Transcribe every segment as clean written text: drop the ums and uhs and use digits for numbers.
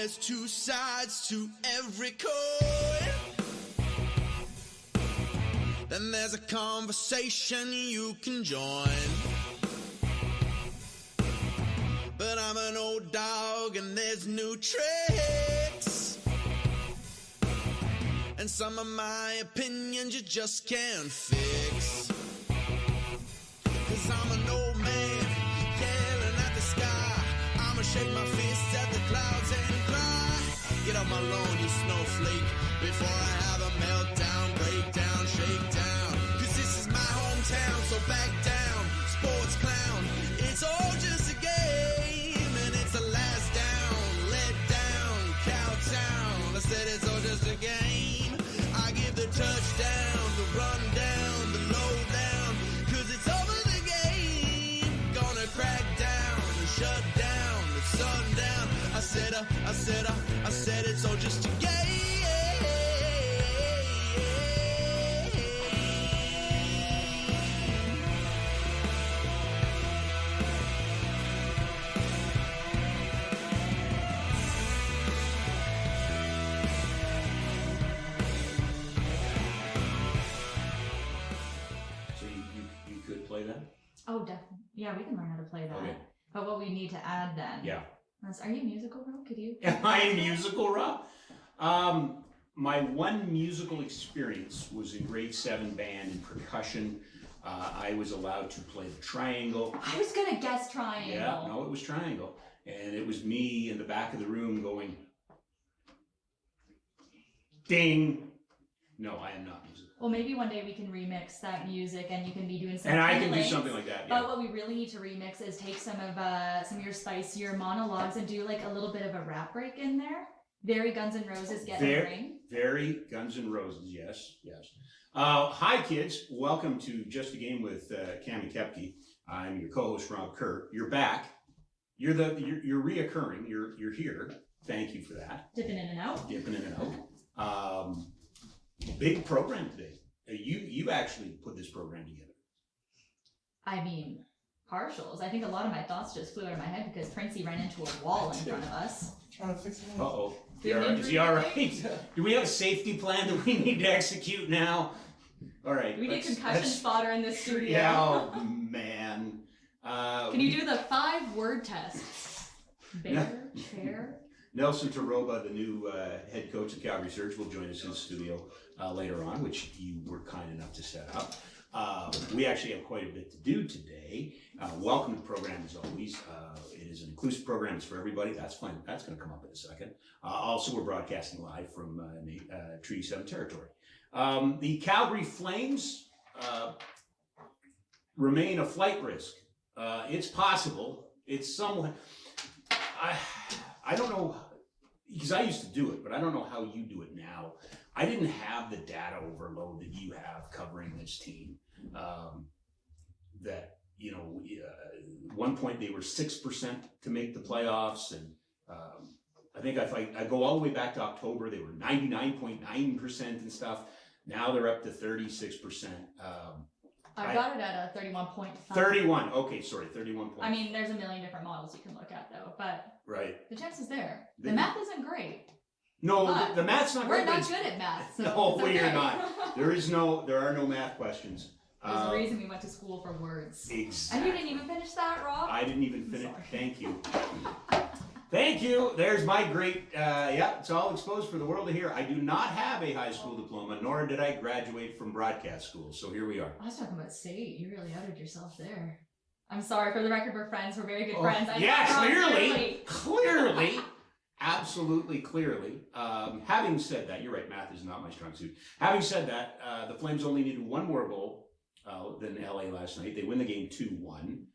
there's two sides to every coin. Then there's a conversation you can join. But I'm an old dog and there's new tricks. And some of my opinions you just can't fix. 'Cause I'm an old man yelling at the sky. I'ma shake my fists at the clouds and cry. Get off my lawn, you snowflake, before I have a meltdown, breakdown, shakedown. 'Cause this is my hometown, so back down, sports clown. It's all just a game, and it's the last down, let down, Cowtown. I said it's all just a game. I give the touchdown, the rundown, the lowdown. 'Cause it's over the game, gonna crack down, and shut down, the sundown. I said it's all just a game. So you could play that? Oh, definitely. Yeah, we can learn how to play that. Okay. But what we need to add then. Yeah. Are you musical, Rob? Could you? Am I musical, Rob? My one musical experience was in grade 7 band and percussion. I was allowed to play the triangle. I was gonna guess triangle. Yeah, no, it was triangle. And it was me in the back of the room going, ding. No, I am not musical. Well, maybe one day we can remix that music and you can be doing some And I can do feelings. something like that, But yeah. what we really need to remix is take some of your spicier monologues and do like a little bit of a rap break in there. Very Guns N' Roses, Get in the Ring. Very Guns N' Roses, yes, yes. Hi, kids. Welcome to Just a Game with Cami Kepke. I'm your co-host, Rob Kerr. You're back. You're reoccurring. You're here. Thank you for that. Dipping in and out. Dipping in and out. Big program today. You actually put this program together. I mean, partials. I think a lot of my thoughts just flew out of my head because Princey ran into a wall in front of us. Trying to fix it. Uh-oh. Is he all right? Do we have a safety plan that we need to execute now? All right. We need concussion spotter in this studio. Yeah, oh, man. Can you do the 5-word test? Bear, chair. Nelson Teroba, the new head coach of Calgary Surge, will join us in the studio later on, which you were kind enough to set up. We actually have quite a bit to do today. Welcome to the program as always. It is an inclusive program. It's for everybody. That's fine. That's going to come up in a second. Also, we're broadcasting live from Treaty 7 territory. The Calgary Flames remain a flight risk. It's possible. It's somewhat... I don't know, because I used to do it, but I don't know how you do it now. I didn't have the data overload that you have covering this team. That, you know, at one point they were 6% to make the playoffs, and I think if I go all the way back to October, they were 99.9% and stuff. Now they're up to 36%. I got it at a 31.5. 31, okay, sorry, 31. I mean, there's a million different models you can look at though, but right. The chance is there. The math isn't great. No, the math's not we're great. We're not good at math. So no, we're not. There are no math questions. There's a reason we went to school for words. Exactly. And you didn't even finish that, Rob? I didn't even finish. Thank you. Thank you. There's my great, yeah, it's all exposed for the world to hear. I do not have a high school diploma, nor did I graduate from broadcast school. So here we are. I was talking about state. You really outed yourself there. I'm sorry. For the record, we're friends. We're very good friends. Yeah, clearly. Absolutely clearly. Having said that, you're right, math is not my strong suit. Having said that, the Flames only needed one more goal than LA last night. They win the game 2-1.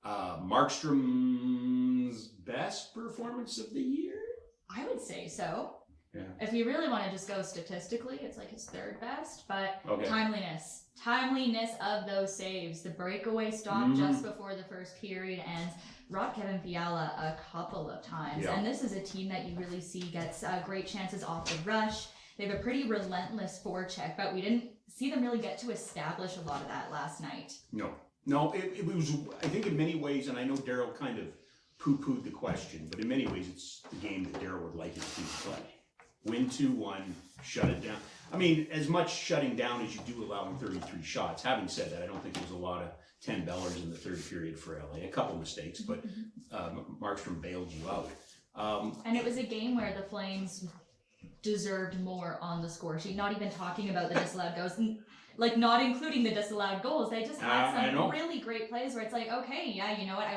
Markstrom's best performance of the year? I would say so. Yeah. If you really want to just go statistically, it's like his third best, but okay. Timeliness of those saves. The breakaway stop just before the first period and brought Kevin Fiala a couple of times. Yeah. And this is a team that you really see gets great chances off the rush. They have a pretty relentless forecheck, but we didn't see them really get to establish a lot of that last night. No, it was, I think in many ways, and I know Daryl kind of poo-pooed the question, but in many ways, it's the game that Duehr would like his team to play. Win 2-1, shut it down. I mean, as much shutting down as you do allowing 33 shots. Having said that, I don't think there was a lot of 10 bellers in the third period for LA. A couple mistakes, but Markstrom bailed you out. And it was a game where the Flames deserved more on the score sheet. Not even talking about the disallowed goals, like not including the disallowed goals. They just had some really great plays where it's like, okay, yeah, you know what?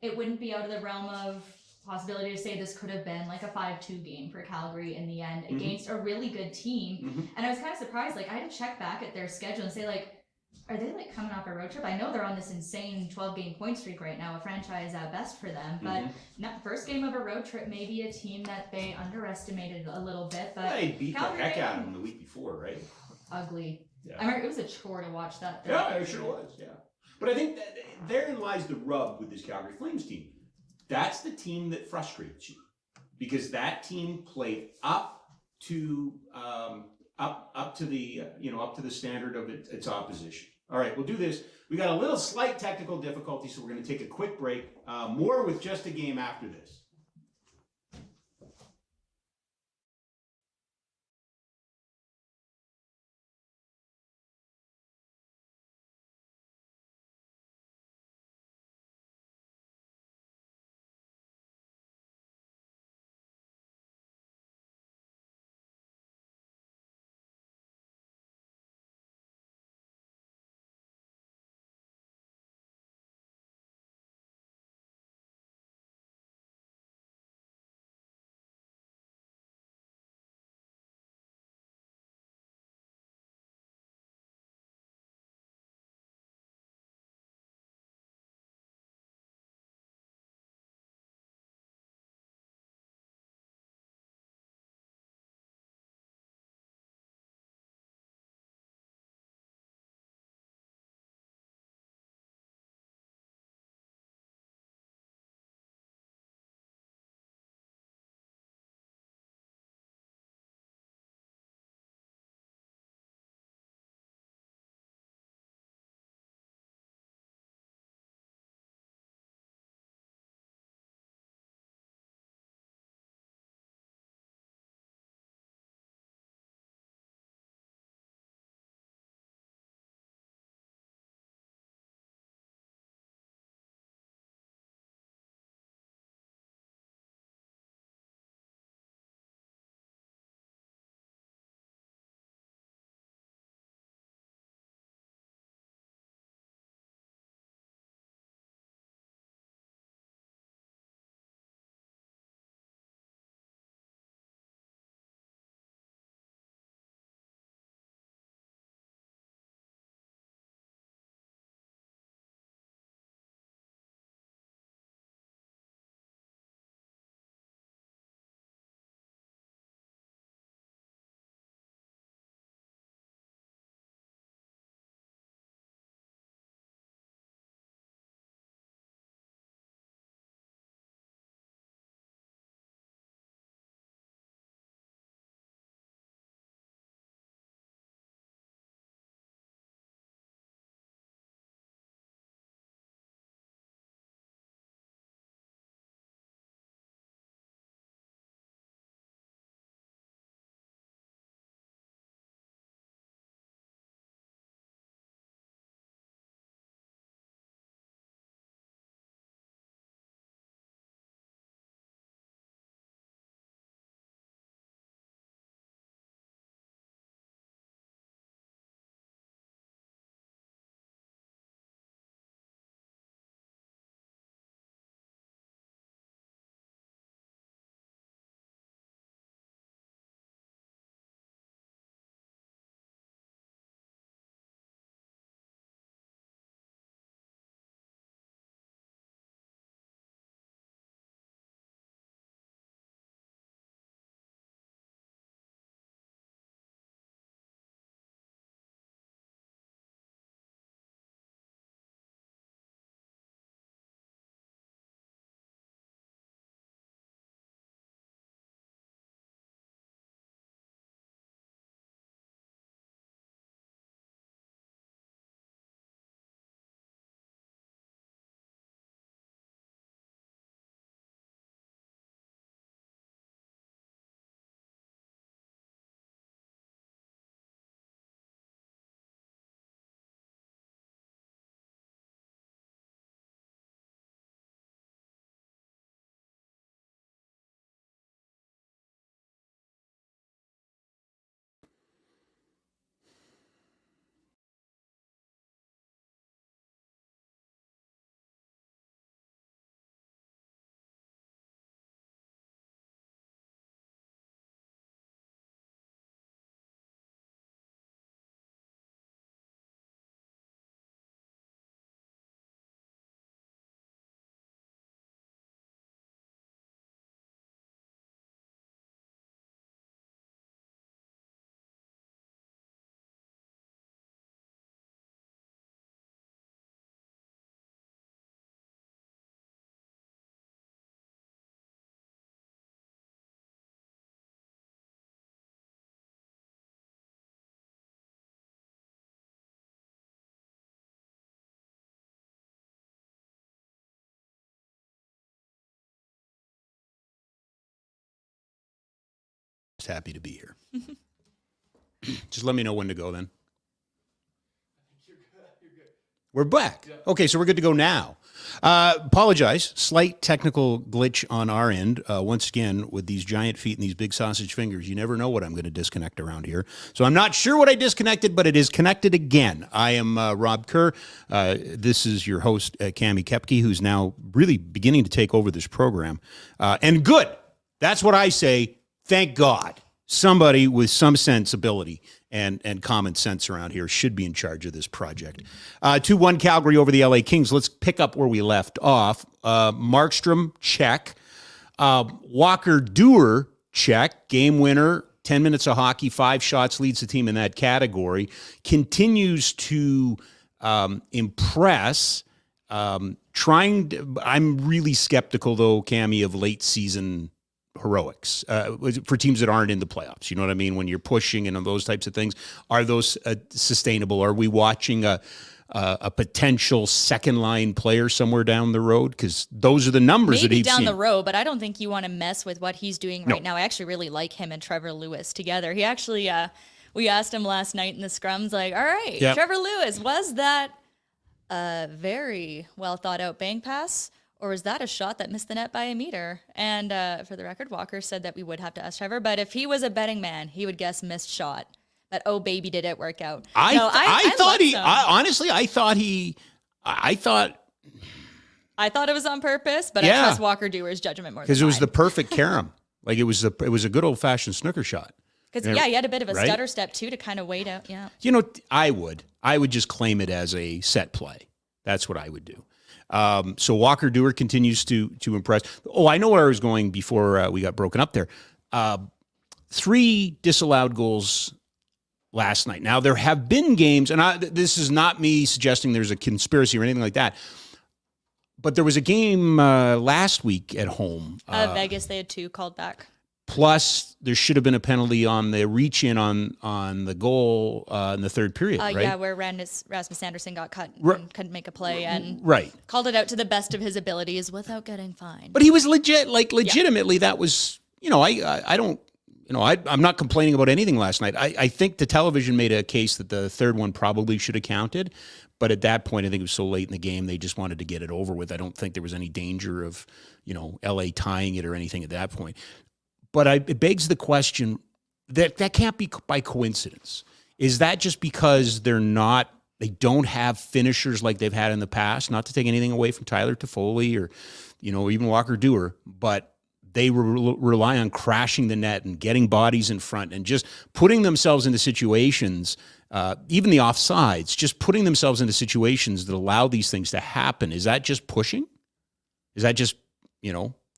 It wouldn't be out of the realm of possibility to say this could have been like a 5-2 game for Calgary in the end against a really good team. And I was kind of surprised. Like I had to check back at their schedule and say like, are they like coming off a road trip? I know they're on this insane 12-game point streak right now, a franchise at best for them. But first game of a road trip, maybe a team that they underestimated a little bit. But they beat Calgary, the heck out of them the week before, right? Ugly. Yeah. I remember it was a chore to watch that. Yeah, it sure was. Yeah, but I think that therein lies the rub with this Calgary Flames team. That's the team that frustrates you because that team played up to the standard of its opposition. All right, we'll do this. We got a little slight technical difficulty, so we're going to take a quick break. More with just a game after this. happy to be here. Just let me know when to go then. We're back. Okay, so we're good to go now. Apologize. Slight technical glitch on our end. Once again, with these giant feet and these big sausage fingers, you never know what I'm going to disconnect around here. So I'm not sure what I disconnected, but it is connected again. I am Rob Kerr. This is your host, Cami Kepke, who's now really beginning to take over this program. And good. That's what I say. Thank God. Somebody with some sensibility and common sense around here should be in charge of this project. 2-1 Calgary over the LA Kings. Let's pick up where we left off. Markstrom, check. Walker Duehr, check. Game winner, 10 minutes of hockey, 5 shots, leads the team in that category. Continues to impress. I'm really skeptical, though, Cami, of late season heroics for teams that aren't in the playoffs. You know what I mean? When you're pushing and those types of things, are those sustainable? Are we watching a potential second line player somewhere down the road? Because those are the numbers that he's down seen. the road, but I don't think you want to mess with what he's doing right now. I actually really like him and Trevor Lewis together. He actually, we asked him last night in the scrums, like, all right, Trevor Lewis, was that a very well thought out bank pass? Or is that a shot that missed the net by a meter? And for the record, Walker said that we would have to ask Trevor. But if he was a betting man, he would guess missed shot. But oh, baby, did it work out? I thought it was on purpose, but I trust Walker Duehr's judgment more. Because it was the perfect carom. Like it was a good old fashioned snooker shot. Because he had a bit of a stutter step too to kind of wait out. Yeah. You know, I would just claim it as a set play. That's what I would do. So Walker Duehr continues to impress. Oh, I know where I was going before we got broken up there. 3 disallowed goals last night. Now, there have been games, and this is not me suggesting there's a conspiracy or anything like that, but there was a game last week at home. Vegas, they had 2 called back. Plus, there should have been a penalty on the reach-in on the goal in the third period, right? Yeah, where Rasmus Anderson got cut and couldn't make a play and called it out to the best of his abilities without getting fined. But he was legitimately, that was, I'm not complaining about anything last night. I think the television made a case that the third one probably should have counted. But at that point, I think it was so late in the game, they just wanted to get it over with. I don't think there was any danger of, LA tying it or anything at that point. But it begs the question that can't be by coincidence. Is that just because they don't have finishers like they've had in the past? Not to take anything away from Tyler Toffoli or, even Walker Duehr, but they rely on crashing the net and getting bodies in front and just putting themselves into situations, even the offsides, just putting themselves into situations that allow these things to happen. Is that just pushing? Is that just,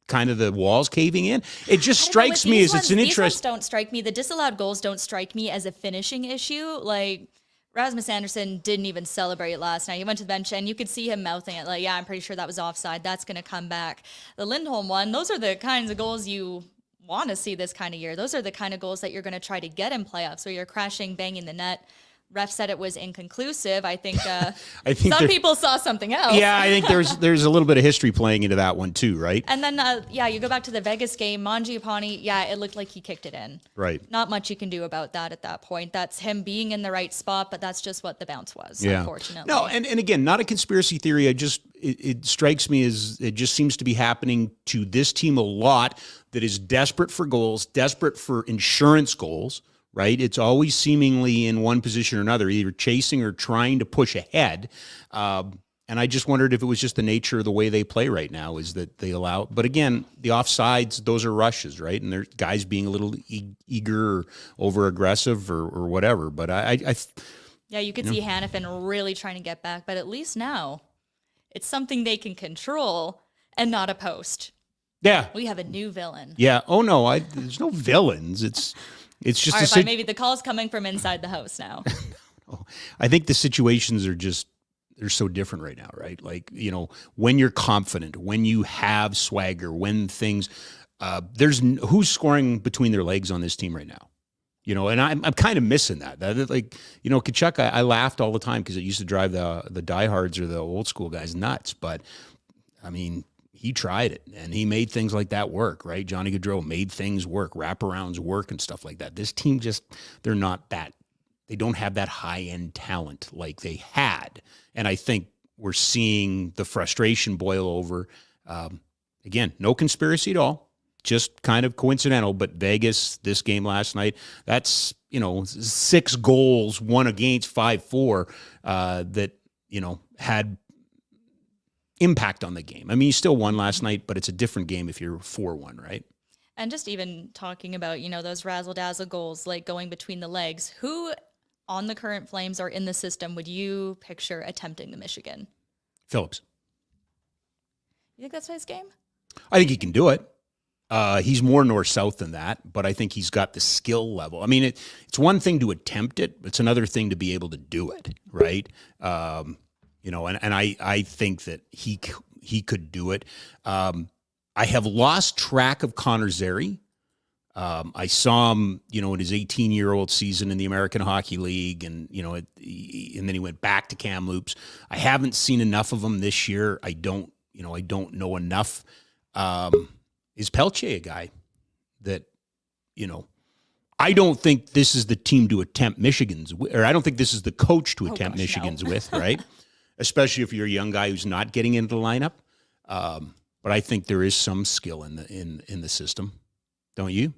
kind of the walls caving in? It just strikes me as it's an interest. These ones don't strike me. The disallowed goals don't strike me as a finishing issue. Like Rasmus Anderson didn't even celebrate last night. He went to the bench and you could see him mouthing it like, yeah, I'm pretty sure that was offside. That's going to come back. The Lindholm one, those are the kinds of goals you want to see this kind of year. Those are the kind of goals that you're going to try to get in playoffs where you're crashing, banging the net. Ref said it was inconclusive. I think some people saw something else. Yeah, I think there's a little bit of history playing into that one too, right? And then, you go back to the Vegas game, Mangiapane, it looked like he kicked it in. Right. Not much you can do about that at that point. That's him being in the right spot, but that's just what the bounce was, unfortunately. No, and again, not a conspiracy theory. It strikes me as it just seems to be happening to this team a lot that is desperate for goals, desperate for insurance goals. Right? It's always seemingly in one position or another, either chasing or trying to push ahead. And I just wondered if it was just the nature of the way they play right now is that they allow, but again, the offsides, those are rushes, right? And there's guys being a little eager or over aggressive or whatever. But you could see Hannafin really trying to get back, but at least now it's something they can control and not a post. Yeah. We have a new villain. Yeah. Oh no, there's no villains. It's just maybe the call's coming from inside the house now. I think the situations they're so different right now, right? Like, when you're confident, when you have swagger, when things, who's scoring between their legs on this team right now? And I'm kind of missing that. Like, Coacch, I laughed all the time because it used to drive the diehards or the old school guys nuts. But I mean, he tried it, and he made things like that work, right? Johnny Gaudreau made things work, wraparounds work, and stuff like that. This team they're not that. They don't have that high-end talent like they had, and I think we're seeing the frustration boil over. Again, no conspiracy at all, just kind of coincidental. But Vegas, this game last night, that's 6 goals, 1 against, 5-4 that had impact on the game. I mean, you still won last night, but it's a different game if you're 4-1, right? And just even talking about, those razzle-dazzle goals, like going between the legs, who on the current Flames or in the system would you picture attempting the Michigan? Phillips. You think that's his game? I think he can do it. He's more north-south than that, but I think he's got the skill level. I mean, it's one thing to attempt it, it's another thing to be able to do it, right? And I think that he could do it. I have lost track of Connor Zary. I saw him, in his 18-year-old season in the American Hockey League, and and then he went back to Kamloops. I haven't seen enough of him this year. I don't know enough. Is Pelche a guy that, I don't think this is the team to attempt Michigan's, or I don't think this is the coach to attempt Michigan's with, right? Especially if you're a young guy who's not getting into the lineup. But I think there is some skill in the system, don't you?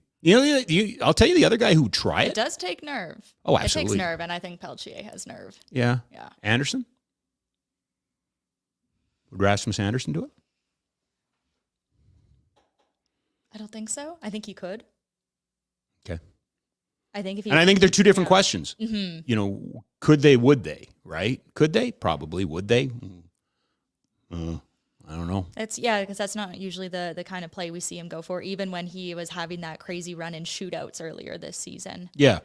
I'll tell you the other guy who tried it. It does take nerve. Oh, absolutely. It takes nerve, and I think Pelche has nerve. Yeah. Yeah. Anderson? Would Rasmus Anderson do it? I don't think so. I think he could. Okay. I think I think they're two different questions. Mm-hmm. Could they, would they, right? Could they? Probably. Would they? I don't know. Because that's not usually the kind of play we see him go for, even when he was having that crazy run in shootouts earlier this season. Yeah.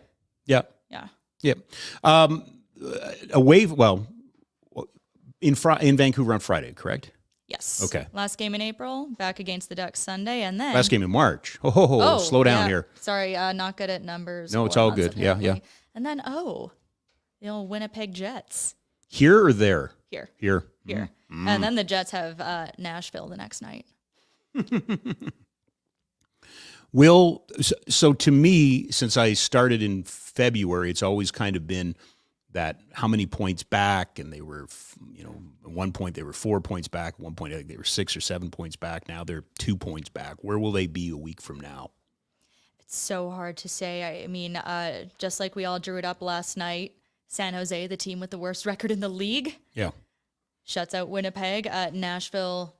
In Vancouver on Friday, correct? Yes. Okay. Last game in April, back against the Ducks Sunday, and then last game in March. Slow down here. Sorry, not good at numbers. No, it's all good. Apparently. Yeah. And then the old Winnipeg Jets. Here or there? Here. Mm. And then the Jets have Nashville the next night. So to me, since I started in February, it's always kind of been that how many points back, and they were, at one point they were 4 points back. At one point, I think they were 6 or 7 points back. Now they're 2 points back. Where will they be a week from now? It's so hard to say. I mean, just like we all drew it up last night, San Jose, the team with the worst record in the league, shuts out Winnipeg. Nashville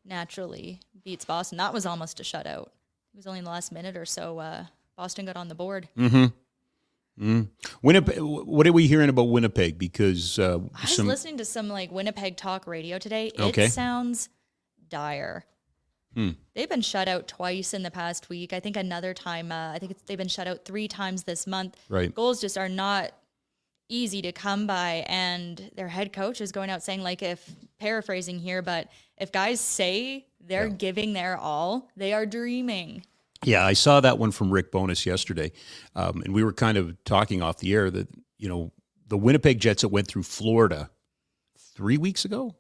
naturally beats Boston. That was almost a shutout. It was only in the last minute or so. Boston got on the board. Mm-hmm. Winnipeg. What are we hearing about Winnipeg? Because I was listening to some Winnipeg talk radio today. It sounds dire. They've been shut out twice in the past week. I think another time. They've been shut out 3 times this month. Right. Goals just are not easy to come by, and their head coach is going out saying, if paraphrasing here, but if guys say they're giving their all, they are dreaming. Yeah, I saw that one from Rick Bowness yesterday, and we were kind of talking off the air that, the Winnipeg Jets that went through Florida 2 weeks ago,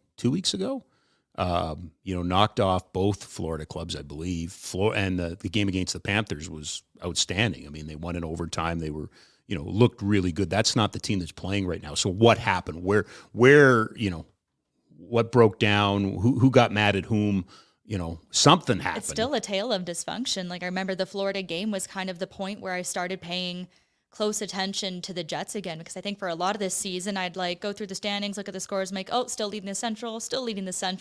knocked off both Florida clubs, I believe. And the game against the Panthers was outstanding. I mean, they won in overtime. They were, looked really good. That's not the team that's playing right now. So what happened? Where what broke down? Who got mad at whom? Something happened. It's still a tale of dysfunction. I remember the Florida game was kind of the point where I started paying close attention to the Jets again, because I think for a lot of this season, I'd go through the standings, look at the scores, still leading the Central,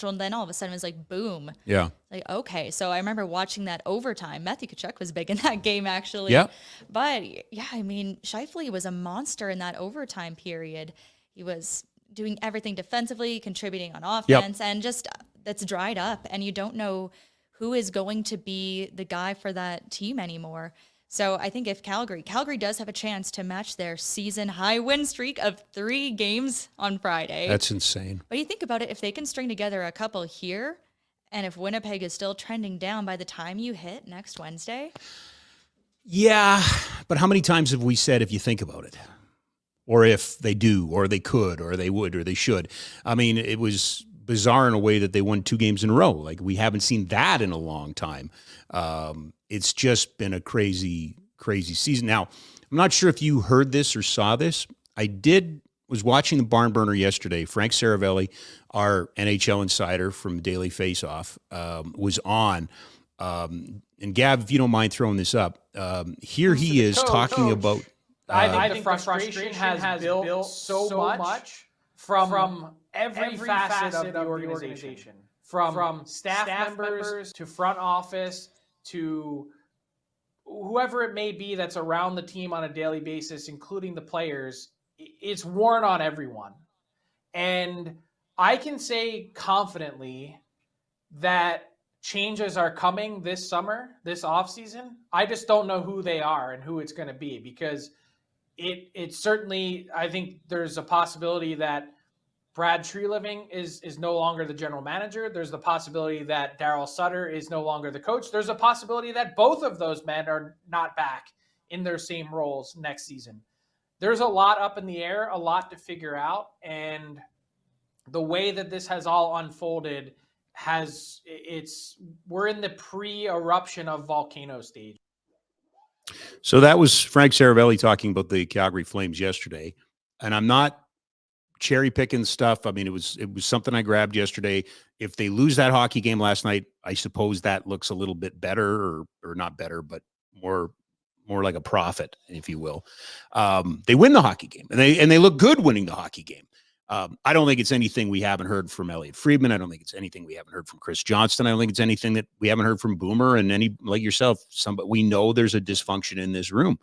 and then all of a sudden it was boom. Yeah. Okay. So I remember watching that overtime. Matthew Coacch was big in that game, actually. Yeah. But Scheifele was a monster in that overtime period. He was doing everything defensively, contributing on offense, and just that's dried up, and you don't know who is going to be the guy for that team anymore. So I think if Calgary does have a chance to match their season high win streak of 3 games on Friday. That's insane. But you think about it, if they can string together a couple here, and if Winnipeg is still trending down by the time you hit next Wednesday. Yeah, but how many times have we said if you think about it? Or if they do, or they could, or they would, or they should. I mean, it was bizarre in a way that they won 2 games in a row. Like, we haven't seen that in a long time. It's just been a crazy, crazy season. Now, I'm not sure if you heard this or saw this. Was watching the Barn Burner yesterday. Frank Saravelli, our NHL insider from Daily Faceoff, was on. And Gav, if you don't mind throwing this up, here he is talking about. I think the frustration has built so much from every facet of the organization, from staff members to front office to whoever it may be that's around the team on a daily basis, including the players. It's worn on everyone. And I can say confidently that changes are coming this summer, this offseason. I just don't know who they are and who it's going to be, because it certainly, I think there's a possibility that Brad Treliving is no longer the general manager. There's the possibility that Daryl Sutter is no longer the coach. There's a possibility that both of those men are not back in their same roles next season. There's a lot up in the air, a lot to figure out. And the way that this has all unfolded we're in the pre-eruption of volcano stage. So that was Frank Saravelli talking about the Calgary Flames yesterday. And I'm not cherry picking stuff. I mean, it was something I grabbed yesterday. If they lose that hockey game last night, I suppose that looks a little bit better, or not better, but more like a profit, if you will. They win the hockey game, and they look good winning the hockey game. I don't think it's anything we haven't heard from Elliot Friedman. I don't think it's anything we haven't heard from Chris Johnston. I don't think it's anything that we haven't heard from Boomer and any, like yourself. We know there's a dysfunction in this room,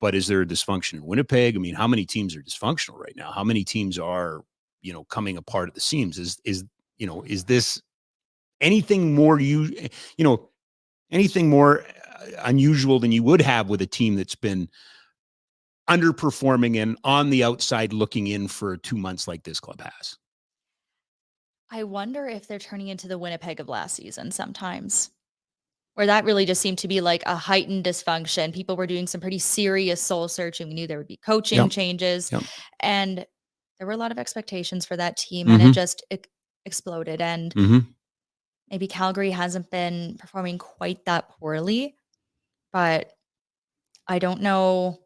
but is there a dysfunction in Winnipeg? I mean, how many teams are dysfunctional right now? How many teams are, coming apart at the seams? Is this anything more anything more unusual than you would have with a team that's been underperforming and on the outside looking in for 2 months like this club has? I wonder if they're turning into the Winnipeg of last season sometimes, where that really just seemed to be like a heightened dysfunction. People were doing some pretty serious soul searching. We knew there would be coaching changes, and there were a lot of expectations for that team, and it just exploded. And maybe Calgary hasn't been performing quite that poorly, but I don't know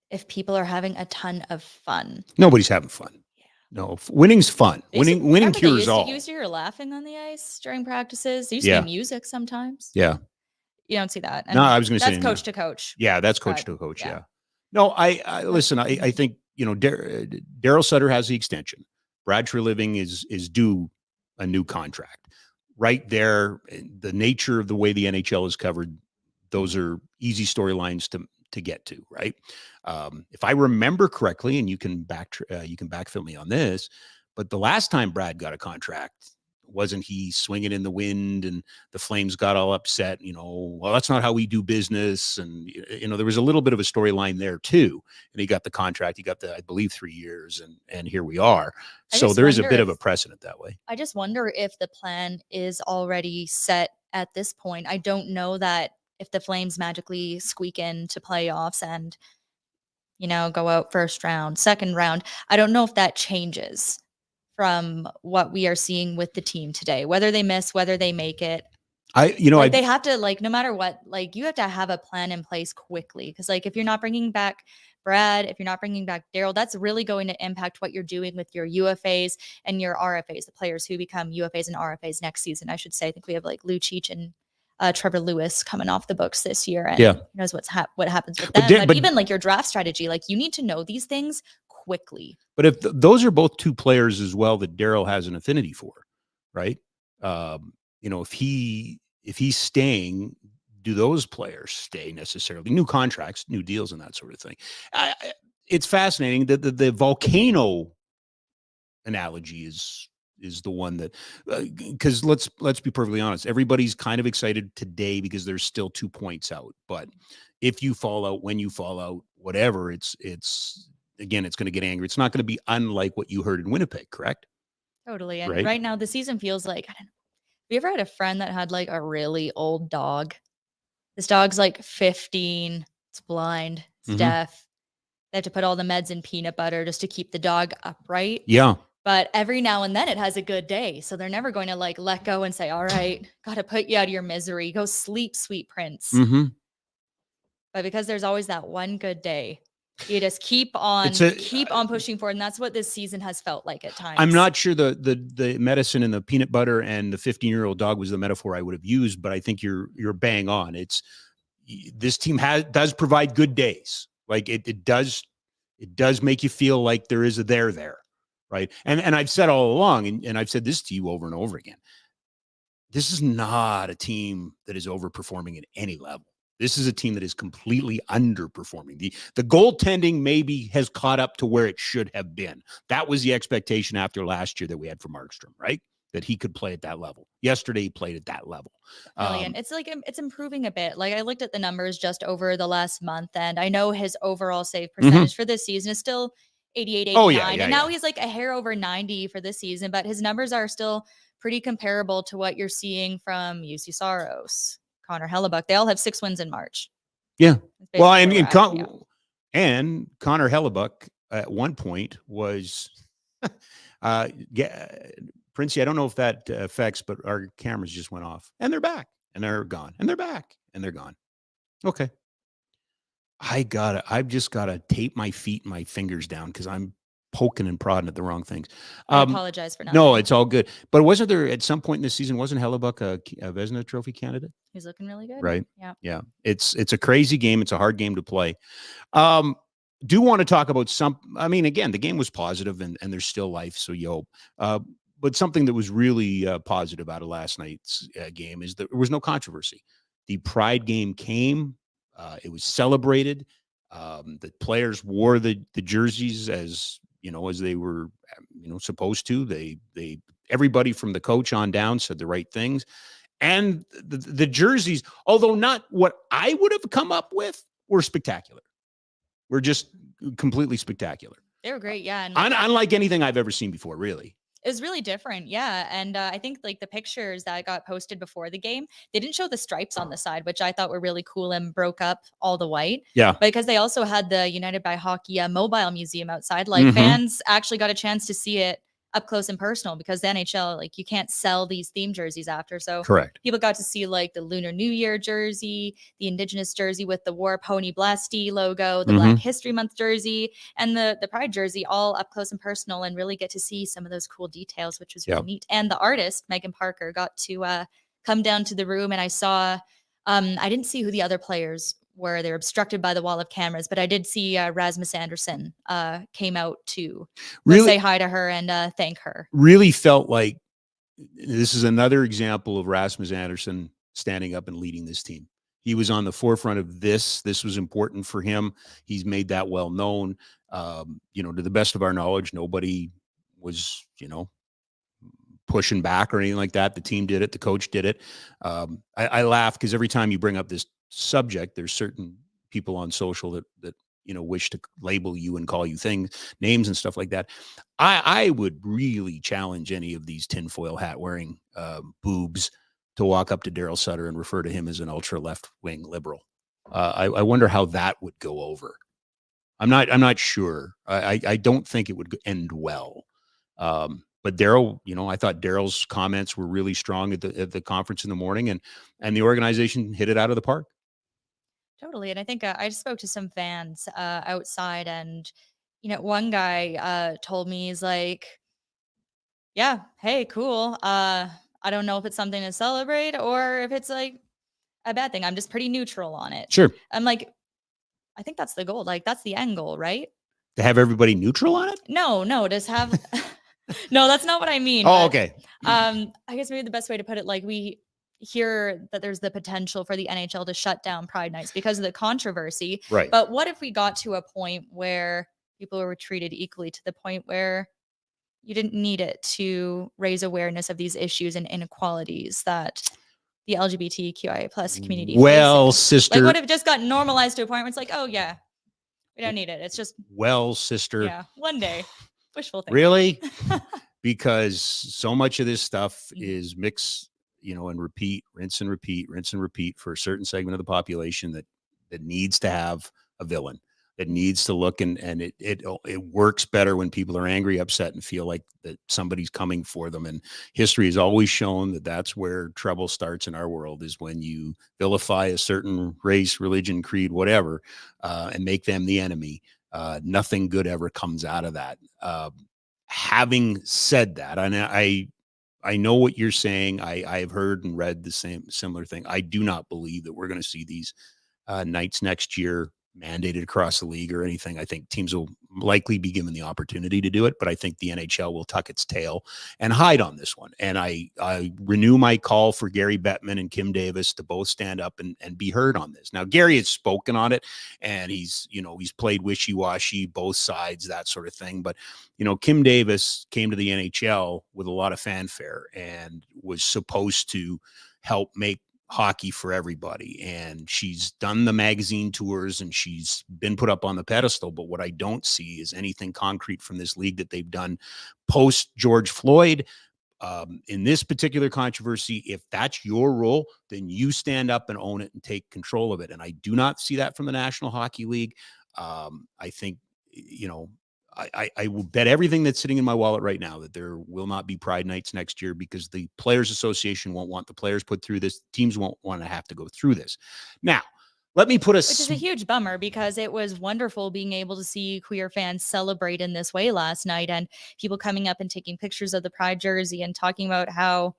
if people are having a ton of fun. Nobody's having fun. Yeah. No, winning's fun. Winning cures all. You used to hear laughing on the ice during practices. There used to be music sometimes. Yeah. You don't see that. And no, I was going to say that's coach to coach. Yeah, that's coach to coach. Yeah. No, I listen. I think Daryl Sutter has the extension. Brad Treliving is due a new contract. Right there, the nature of the way the NHL is covered, those are easy storylines to get to, right? If I remember correctly, and you can backfill me on this, but the last time Brad got a contract, wasn't he swinging in the wind and the Flames got all upset? Well, that's not how we do business, and there was a little bit of a storyline there too. And he got the contract. He got I believe 3 years, and here we are. So there is a bit of a precedent that way. I just wonder if the plan is already set at this point. I don't know that if the Flames magically squeak into playoffs and, go out first round, second round, I don't know if that changes from what we are seeing with the team today, whether they miss, whether they make it. They have to, no matter what, you have to have a plan in place quickly. Cause if you're not bringing back Brad, if you're not bringing back Daryl, that's really going to impact what you're doing with your UFAs and your RFAs, the players who become UFAs and RFAs next season. I should say, I think we have Lucic and Trevor Lewis coming off the books this year, and who knows what happens with them. But even your draft strategy, you need to know these things quickly. But if those are both two players as well that Daryl has an affinity for, right? If he's staying, do those players stay necessarily? New contracts, new deals, and that sort of thing. It's fascinating that the volcano analogy is the one that, because let's be perfectly honest, everybody's kind of excited today because there's still 2 points out. But if you fall out, when you fall out, whatever, it's going to get angry. It's not going to be unlike what you heard in Winnipeg, correct? Totally. And right now the season feels like, I don't know. Have you ever had a friend that had a really old dog? This dog's 15. It's blind. It's deaf. They have to put all the meds in peanut butter just to keep the dog upright. Yeah. But every now and then it has a good day. So they're never going to like let go and say, all right, got to put you out of your misery. Go sleep, sweet prince. Mm-hmm. But because there's always that one good day, you just keep on pushing forward. And that's what this season has felt like at times. I'm not sure the medicine and the peanut butter and the 15-year-old dog was the metaphor I would have used, but I think you're bang on. This team does provide good days. Like it does make you feel like there is a there, right? And I've said all along, and I've said this to you over and over again. This is not a team that is overperforming at any level. This is a team that is completely underperforming. The goaltending maybe has caught up to where it should have been. That was the expectation after last year that we had for Markstrom, right? That he could play at that level. Yesterday, he played at that level. Brilliant. It's improving a bit. Like I looked at the numbers just over the last month, and I know his overall save percentage for this season is still 88, 89. Oh, yeah, and now he's like a hair over 90 for this season, but his numbers are still pretty comparable to what you're seeing from UC Saros, Connor Hellebuck. They all have 6 wins in March. Yeah. Well, and Connor Hellebuck at one point was Princey, I don't know if that affects, but our cameras just went off and they're back and they're gone and they're back and they're gone. Okay. I've just gotta tape my feet and my fingers down because I'm poking and prodding at the wrong things. I apologize for not. No, it's all good. But wasn't there at some point in the season, wasn't Hellebuck a Vezina Trophy candidate? He's looking really good. Right. Yeah. Yeah. It's a crazy game. It's a hard game to play. Do want to talk about again, the game was positive and there's still life. So you hope. But something that was really positive out of last night's game is that there was no controversy. The Pride game came. It was celebrated. The players wore the jerseys as they were, supposed to. Everybody from the coach on down said the right things. And the jerseys, although not what I would have come up with, were spectacular. We're just completely spectacular. They were great. Yeah. And unlike anything I've ever seen before, really. It was really different. Yeah. And I think like the pictures that got posted before the game, they didn't show the stripes on the side, which I thought were really cool and broke up all the white. Yeah. Because they also had the United by Hockey mobile museum outside. Like fans actually got a chance to see it up close and personal because the NHL, like you can't sell these theme jerseys after. So correct. People got to see like the Lunar New Year jersey, the Indigenous jersey with the War Pony Blasty logo, the Black History Month jersey, and the Pride jersey all up close and personal and really get to see some of those cool details, which was really neat. And the artist, Megan Parker, got to come down to the room and I saw, I didn't see who the other players were. They're obstructed by the wall of cameras, but I did see Rasmus Anderson came out to really say hi to her and thank her. Really felt like this is another example of Rasmus Anderson standing up and leading this team. He was on the forefront of this. This was important for him. He's made that well known. To the best of our knowledge, nobody was, pushing back or anything like that. The team did it. The coach did it. I laugh because every time you bring up this subject, there's certain people on social that wish to label you and call you names and stuff like that. I would really challenge any of these tinfoil hat wearing boobs to walk up to Daryl Sutter and refer to him as an ultra left wing liberal. I wonder how that would go over. I'm not sure. I don't think it would end well. But Daryl, I thought Daryl's comments were really strong at the conference in the morning, and the organization hit it out of the park. Totally. And I think I just spoke to some fans outside and, one guy told me, he's like, yeah, hey, cool. I don't know if it's something to celebrate or if it's like a bad thing. I'm just pretty neutral on it. Sure. I'm like, I think that's the goal. Like that's the end goal, right? To have everybody neutral on it? No, just have, no, that's not what I mean. Oh, okay. I guess maybe the best way to put it, like we hear that there's the potential for the NHL to shut down Pride nights because of the controversy. Right. But what if we got to a point where people were treated equally to the point where you didn't need it to raise awareness of these issues and inequalities that the LGBTQIA plus community faces? Sister. Like what if it just got normalized to a point where it's like, oh yeah, we don't need it. It's just, sister. Yeah, one day. Wishful thinking. Really? Because so much of this stuff is mix, and repeat, rinse and repeat for a certain segment of the population that needs to have a villain. that needs to look, and it works better when people are angry, upset, and feel like that somebody's coming for them. And history has always shown that that's where trouble starts in our world, is when you vilify a certain race, religion, creed, whatever, and make them the enemy. Nothing good ever comes out of that. Having said that, and I know what you're saying. I've heard and read the similar thing. I do not believe that we're going to see these nights next year mandated across the league or anything. I think teams will likely be given the opportunity to do it, but I think the NHL will tuck its tail and hide on this one. And I renew my call for Gary Bettman and Kim Davis to both stand up and be heard on this. Now, Gary has spoken on it, and he's played wishy-washy, both sides, that sort of thing. But, Kim Davis came to the NHL with a lot of fanfare and was supposed to help make hockey for everybody, and she's done the magazine tours and she's been put up on the pedestal. But what I don't see is anything concrete from this league that they've done post George Floyd. In this particular controversy, if that's your role, then you stand up and own it and take control of it. And I do not see that from the National Hockey League. I think, I will bet everything that's sitting in my wallet right now that there will not be Pride Nights next year, because the Players Association won't want the players put through this. Teams won't want to have to go through this. Now, let me put which is a huge bummer, because it was wonderful being able to see queer fans celebrate in this way last night, and people coming up and taking pictures of the Pride jersey and talking about how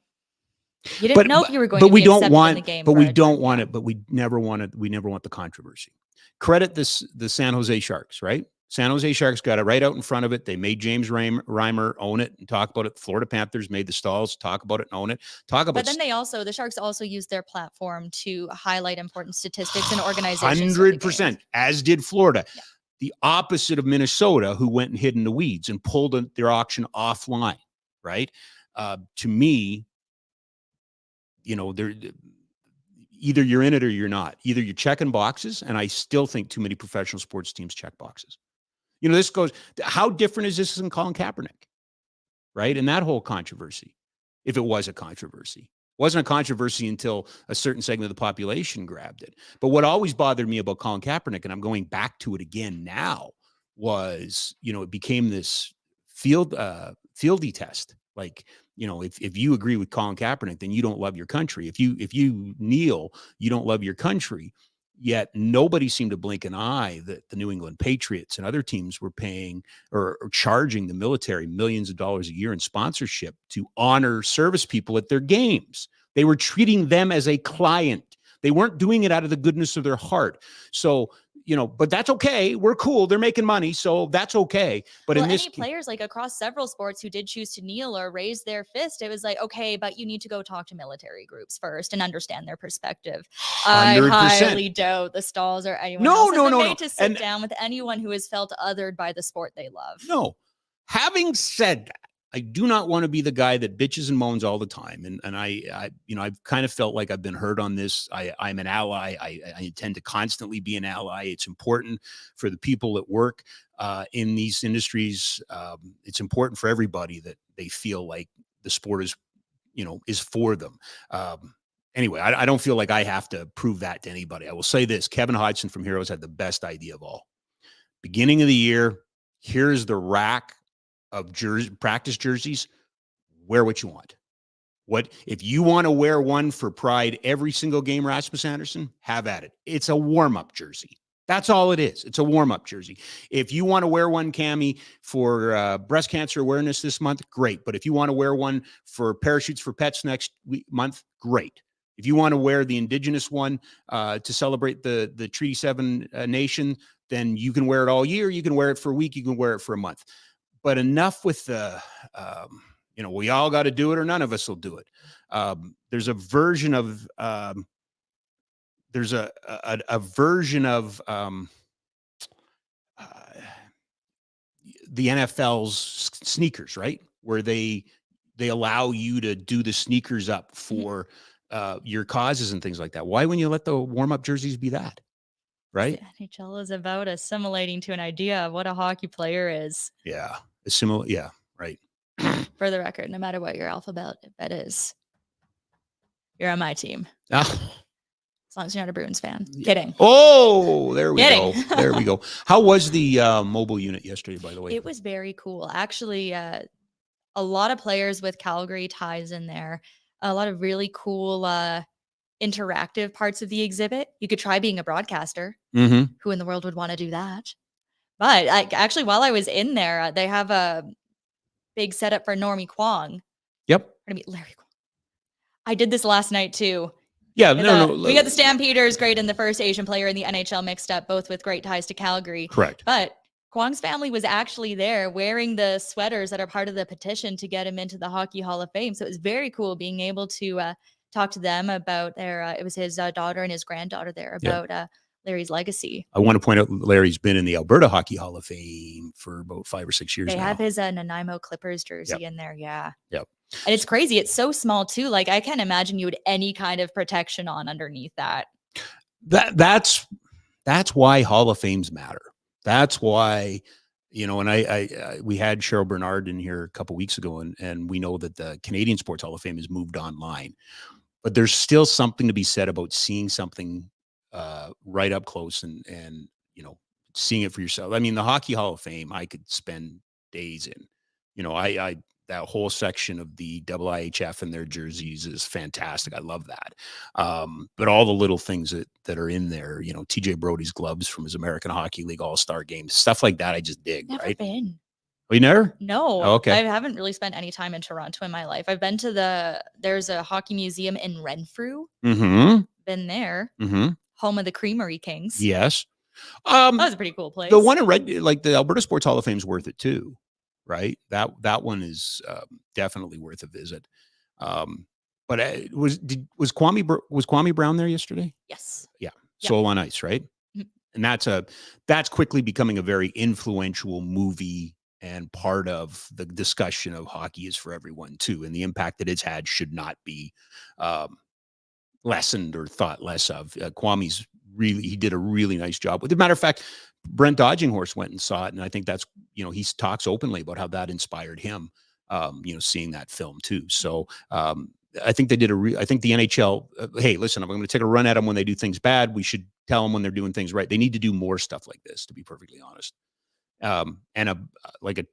you didn't know if you were going to be accepted in the game. But we don't want it. But we never want it. We never want the controversy. Credit the San Jose Sharks, right? San Jose Sharks got it right out in front of it. They made James Reimer own it and talk about it. The Florida Panthers made the Stalls talk about it and own it. But then the Sharks also used their platform to highlight important statistics and organizations. 100%, as did Florida. Yeah. The opposite of Minnesota, who went and hid in the weeds and pulled their auction offline, right? To me, they're either you're in it or you're not. Either you're checking boxes, and I still think too many professional sports teams check boxes. This goes, how different is this than Colin Kaepernick, right? And that whole controversy, if it was a controversy. It wasn't a controversy until a certain segment of the population grabbed it. But what always bothered me about Colin Kaepernick, and I'm going back to it again now, was, it became this fieldy test. Like, if you agree with Colin Kaepernick, then you don't love your country. If you kneel, you don't love your country. Yet nobody seemed to blink an eye that the New England Patriots and other teams were paying or charging the military millions of dollars a year in sponsorship to honor service people at their games. They were treating them as a client. They weren't doing it out of the goodness of their heart. So, but that's okay. We're cool. They're making money, so that's okay. But in this, players like across several sports who did choose to kneel or raise their fist, it was like, okay, but you need to go talk to military groups first and understand their perspective. 100%. I highly doubt the Stalls or anyone else is made to sit down with anyone who has felt othered by the sport they love. No. Having said that, I do not want to be the guy that bitches and moans all the time. And I've kind of felt like I've been hurt on this. I'm an ally. I intend to constantly be an ally. It's important for the people that work in these industries. It's important for everybody that they feel like the sport is for them. Anyway, I don't feel like I have to prove that to anybody. I will say this: Kevin Hodgson from Heroes had the best idea of all. Beginning of the year, here's the rack of practice jerseys. Wear what you want. What if you want to wear one for Pride every single game, Rasmus Anderson? Have at it. It's a warm-up jersey. That's all it is. It's a warm-up jersey. If you want to wear one, Cami, for breast cancer awareness this month, great. But if you want to wear one for Parachutes for Pets next month, great. If you want to wear the Indigenous one to celebrate the Treaty 7 nation, then you can wear it all year. You can wear it for a week. You can wear it for a month. But enough with the, we all got to do it or none of us will do it. There's a version of, version of the NFL's sneakers, right? Where they allow you to do the sneakers up for your causes and things like that. Why wouldn't you let the warm-up jerseys be that? Right? The NHL is about assimilating to an idea of what a hockey player is. Yeah. Right. For the record, no matter what your alphabet is, you're on my team. Oh. As long as you're not a Bruins fan. Kidding. Oh, there we Kidding. go. There we go. How was the mobile unit yesterday, by the way? It was very cool. Actually, a lot of players with Calgary ties in there. A lot of really cool interactive parts of the exhibit. You could try being a broadcaster. Mm-hmm. Who in the world would want to do that? But actually, while I was in there, they have a big setup for Normie Kwong. Yep. We're gonna meet Larry Kwong. I did this last night too. Yeah, We got the Stampeders, great, and the first Asian player in the NHL mixed up, both with great ties to Calgary. Correct. But Kwong's family was actually there wearing the sweaters that are part of the petition to get him into the Hockey Hall of Fame. So it was very cool being able to talk to them about their, it was his daughter and his granddaughter there about Larry's legacy. I want to point out Larry's been in the Alberta Hockey Hall of Fame for about 5 or 6 years now. They have his Nanaimo Clippers jersey in there. Yeah. Yep. And it's crazy. It's so small too. Like I can't imagine you had any kind of protection on underneath that. That's why Hall of Fames matter. That's why, and we had Cheryl Bernard in here a couple weeks ago, and we know that the Canadian Sports Hall of Fame has moved online, but there's still something to be said about seeing something right up close and seeing it for yourself. I mean, the Hockey Hall of Fame, I could spend days in. That whole section of the IIHF and their jerseys is fantastic. I love that. But all the little things that are in there, TJ Brody's gloves from his American Hockey League All-Star games, stuff like that, I just dig. Never been. Oh, you never? No. Oh, okay. I haven't really spent any time in Toronto in my life. I've been to there's a hockey museum in Renfrew. Mm-hmm. Been there. Mm-hmm. Home of the Creamery Kings. Yes. That was a pretty cool place. The one in the Alberta Sports Hall of Fame is worth it too. Right, that one is definitely worth a visit. But was Kwame Brown there yesterday? Yes. Yeah, Soul on Ice, right? Mhm. And that's quickly becoming a very influential movie and part of the discussion of hockey is for everyone too, and the impact that it's had should not be lessened or thought less of. Kwame's he did a really nice job. As a matter of fact, Brent Dodginghorse went and saw it, and I think that's he talks openly about how that inspired him. Seeing that film too. So I think they did I think the NHL. Hey, listen, I'm going to take a run at them when they do things bad. We should tell them when they're doing things right. They need to do more stuff like this, to be perfectly honest. And a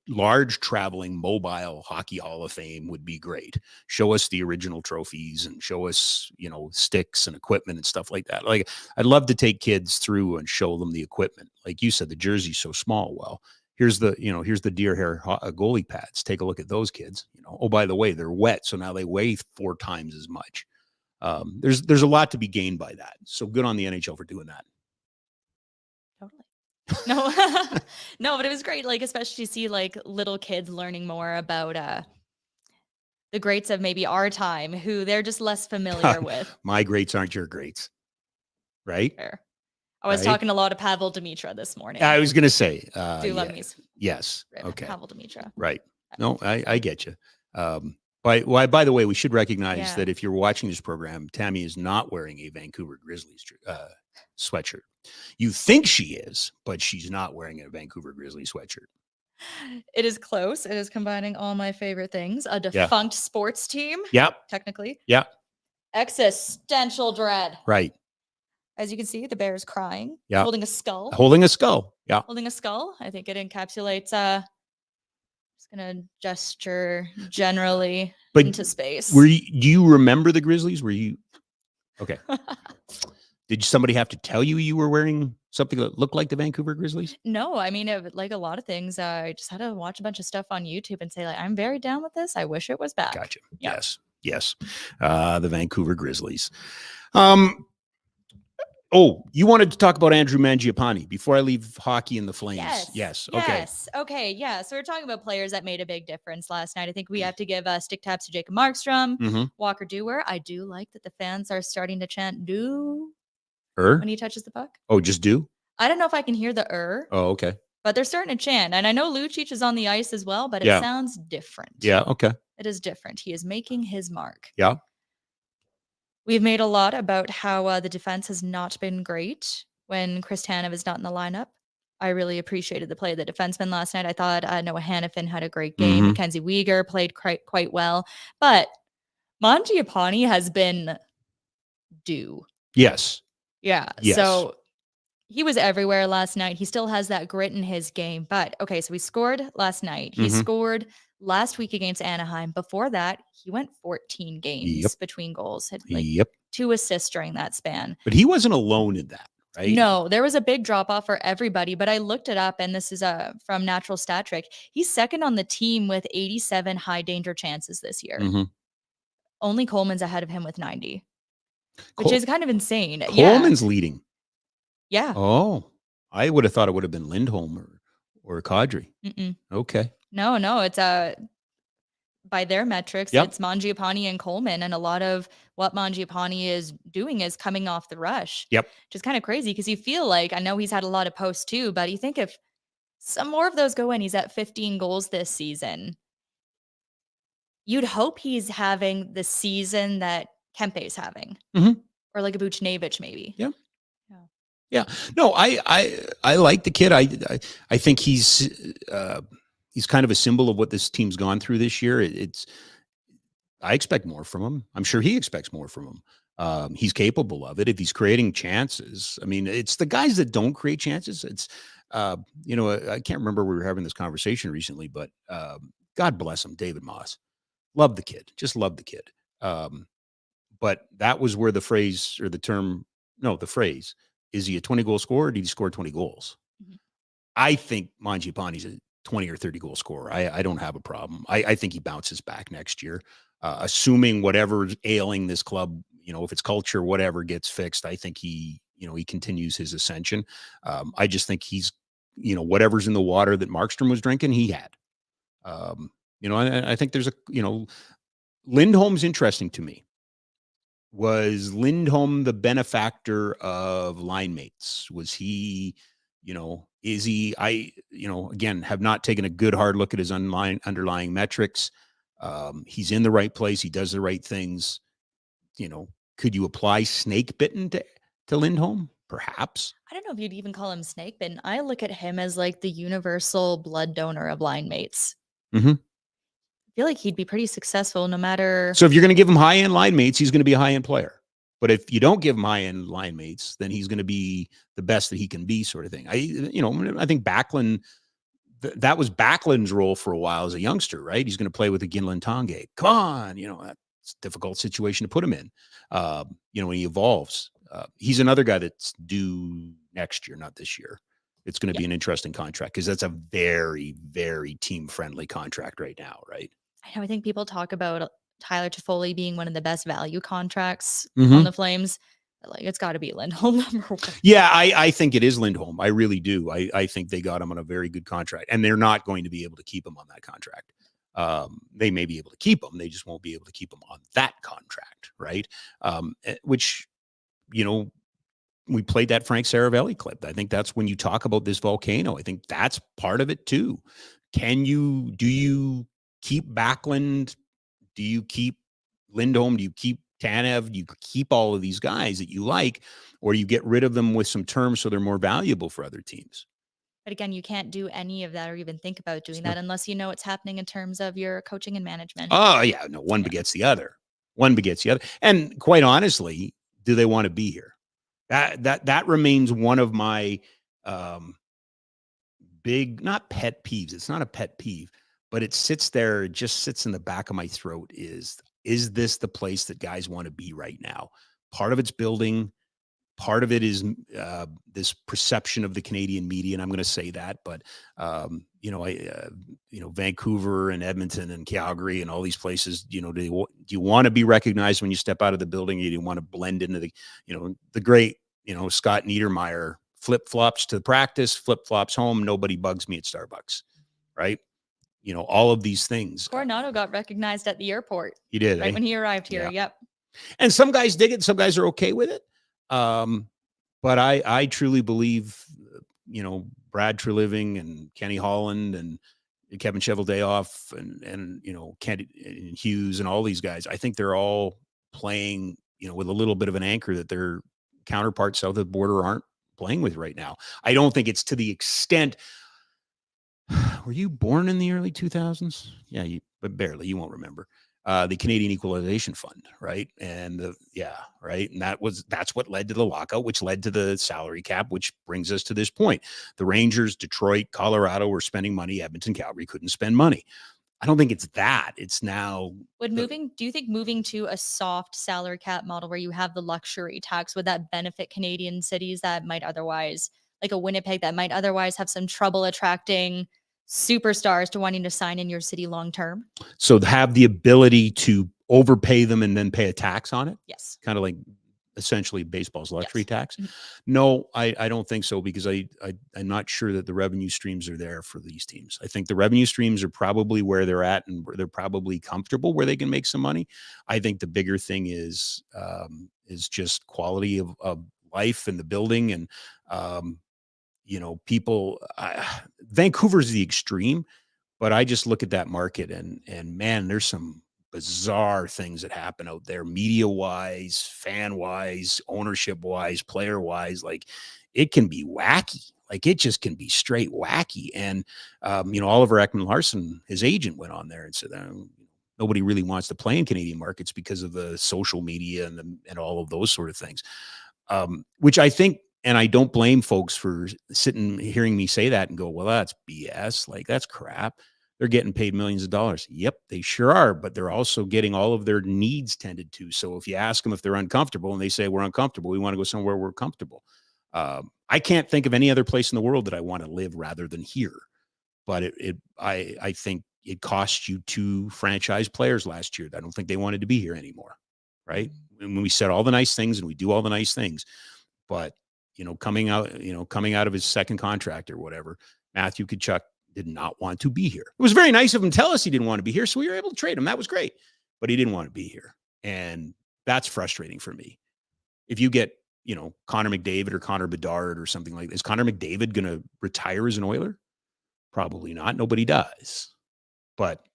large traveling mobile hockey hall of fame would be great. Show us the original trophies and show us, sticks and equipment and stuff like that. Like I'd love to take kids through and show them the equipment. Like you said, the jersey's so small. Well, here's the Duehr goalie pads. Take a look at those kids. Oh, by the way, they're wet. So now they weigh 4 times as much. There's a lot to be gained by that. So good on the NHL for doing that. Totally. No, no, but it was great. Like, especially to see like little kids learning more about the greats of maybe our time, who they're just less familiar with. My greats aren't your greats, right? Fair. I was talking a lot of Pavel Demitra this morning. I was going to say, do love me. Yes. Okay. Pavel Demitra. Right. No, I get you. By the way, we should recognize that if you're watching this program, Tammy is not wearing a Vancouver Grizzlies sweatshirt. You think she is, but she's not wearing a Vancouver Grizzlies sweatshirt. It is close. It is combining all my favorite things. A defunct sports team. Yep. Technically. Yep. Existential dread. Right. As you can see, the bear is crying. Yeah. Holding a skull. Holding a skull. Yeah. Holding a skull. I think it encapsulates just gonna gesture generally into space. Do you remember the Grizzlies? Were you okay? Did somebody have to tell you were wearing something that looked like the Vancouver Grizzlies? No, I mean, like a lot of things, I just had to watch a bunch of stuff on YouTube and say, like, I'm very down with this. I wish it was back. Gotcha. Yep. Yes. The Vancouver Grizzlies. Oh, you wanted to talk about Andrew Mangiapane before I leave hockey and the Flames. Yes. Okay. Yes. Okay. Yeah. So we're talking about players that made a big difference last night. I think we have to give stick taps to Jacob Markstrom, Walker Duehr. I do like that the fans are starting to chant "do" when he touches the puck. Oh, just do? I don't know if I can hear the Oh, okay. but they're starting to chant. And I know Lucic is on the ice as well, but it sounds different. Yeah. Okay. It is different. He is making his mark. Yeah. We've made a lot about how the defense has not been great when Chris Tanev is not in the lineup. I really appreciated the play of the defenseman last night. I thought Noah Hannafin had a great game. Mackenzie Weegar played quite well. But Mangiapane has been due. Yes. Yeah. Yes. So he was everywhere last night. He still has that grit in his game. But okay, so he scored last night. He scored last week against Anaheim. Before that, he went 14 games between goals, had like 2 assists during that span. But he wasn't alone in that, right? No, there was a big drop off for everybody, but I looked it up, and this is from Natural Stat Trick. He's second on the team with 87 high danger chances this year. Only Coleman's ahead of him with 90, which is kind of insane. Coleman's leading. Yeah. Oh, I would have thought it would have been Lindholm or Kadri. Okay. No, it's by their metrics, it's Mangiapane and Coleman, and a lot of what Mangiapane is doing is coming off the rush. Yep. Which is kind of crazy because you feel like, I know he's had a lot of posts too, but you think if some more of those go in, he's at 15 goals this season. You'd hope he's having the season that Kempe's having, or like a Buchnevich maybe. Yeah. Yeah. No, I like the kid. I think he's kind of a symbol of what this team's gone through this year. I expect more from him. I'm sure he expects more from him. He's capable of it if he's creating chances. I mean, it's the guys that don't create chances. It's I can't remember, we were having this conversation recently, but God bless him, David Moss. Love the kid. Just love the kid. But that was where the phrase, is he a 20-goal scorer, or did he score 20 goals? I think Mangiapane's a 20 or 30 goal scorer. I don't have a problem. I think he bounces back next year, assuming whatever's ailing this club, if it's culture, whatever gets fixed. I think he continues his ascension. I just think he's, whatever's in the water that Markstrom was drinking, he had. I think there's Lindholm's interesting to me. Was Lindholm the benefactor of line mates? Was he, is he, again, have not taken a good hard look at his underlying metrics. He's in the right place. He does the right things. Could you apply snake bitten to Lindholm? Perhaps. I don't know if you'd even call him snake bitten. I look at him as like the universal blood donor of line mates. I feel like he'd be pretty successful no matter. So if you're going to give him high-end line mates, he's going to be a high-end player. But if you don't give him high-end line mates, then he's going to be the best that he can be, sort of thing. I think Backlund, that was Backlund's role for a while as a youngster, right? He's going to play with the Ginland Tanguay. Come on, that's a difficult situation to put him in. When he evolves, he's another guy that's due next year, not this year. It's going to be an interesting contract because that's a very, very team-friendly contract right now, right? I know. I think people talk about Tyler Toffoli being one of the best value contracts on the Flames. Like, it's got to be Lindholm number 1. Yeah, I think it is Lindholm. I really do. I think they got him on a very good contract, and they're not going to be able to keep him on that contract. They may be able to keep him. They just won't be able to keep him on that contract, right? Which, we played that Frank Saravelli clip. I think that's when you talk about this volcano. I think that's part of it too. Do you keep Backlund? Do you keep Lindholm? Do you keep Tanev? Do you keep all of these guys that you like, or do you get rid of them with some terms so they're more valuable for other teams? But again, you can't do any of that or even think about doing that unless you know what's happening in terms of your coaching and management. Oh yeah, no, one begets the other. One begets the other. And quite honestly, do they want to be here? That remains one of my big, not pet peeves. It's not a pet peeve, but it sits there. It just sits in the back of my throat. Is this the place that guys want to be right now? Part of it's building. Part of it is this perception of the Canadian media, and I'm going to say that. But Vancouver and Edmonton and Calgary and all these places. Do you want to be recognized when you step out of the building? You want to blend into the great Scott Niedermayer flip flops to practice, flip flops home. Nobody bugs me at Starbucks, right? All of these things. Coronado got recognized at the airport. He did, right when he arrived here. Yeah. Yep. And some guys dig it. Some guys are okay with it. But I truly believe, Brad Treliving and Kenny Holland and Kevin Cheveldayoff and Kent and Hughes and all these guys, I think they're all playing, with a little bit of an anchor that their counterparts south of the border aren't playing with right now. I don't think it's to the extent. Were you born in the early 2000s? Yeah, but barely. You won't remember. the Canadian Equalization Fund, right? And right. And that's what led to the lockout, which led to the salary cap, which brings us to this point. The Rangers, Detroit, Colorado were spending money. Edmonton, Calgary couldn't spend money. I don't think it's that. It's now. Do you think moving to a soft salary cap model where you have the luxury tax, would that benefit Canadian cities that might otherwise, like a Winnipeg, that might otherwise have some trouble attracting superstars to wanting to sign in your city long term? So have the ability to overpay them and then pay a tax on it? Yes. Kind of like essentially baseball's luxury tax. Mm-hmm. No, I don't think so, because I'm not sure that the revenue streams are there for these teams. I think the revenue streams are probably where they're at, and they're probably comfortable where they can make some money. I think the bigger thing is just quality of life in the building. And, people, Vancouver's the extreme, but I just look at that market and man, there's some bizarre things that happen out there, media wise, fan wise, ownership wise, player wise. Like, it can be wacky. Like, it just can be straight wacky. And, Oliver Ekman-Larsson, his agent, went on there and said, nobody really wants to play in Canadian markets because of the social media and all of those sort of things. Which I think, and I don't blame folks for hearing me say that and go, well, that's BS. Like, that's crap. They're getting paid millions of dollars. Yep, they sure are, but they're also getting all of their needs tended to. So if you ask them if they're uncomfortable and they say, we're uncomfortable, we want to go somewhere we're comfortable. I can't think of any other place in the world that I want to live rather than here. But I think it cost you 2 franchise players last year. I don't think they wanted to be here anymore, right? When we said all the nice things and we do all the nice things, but coming out of his second contract or whatever, Matthew Tkachuk did not want to be here. It was very nice of him to tell us he didn't want to be here, so we were able to trade him. That was great, but he didn't want to be here, and that's frustrating for me. If you get, Connor McDavid or Connor Bedard or something like this, is Connor McDavid going to retire as an Oiler? Probably not. Nobody does. But,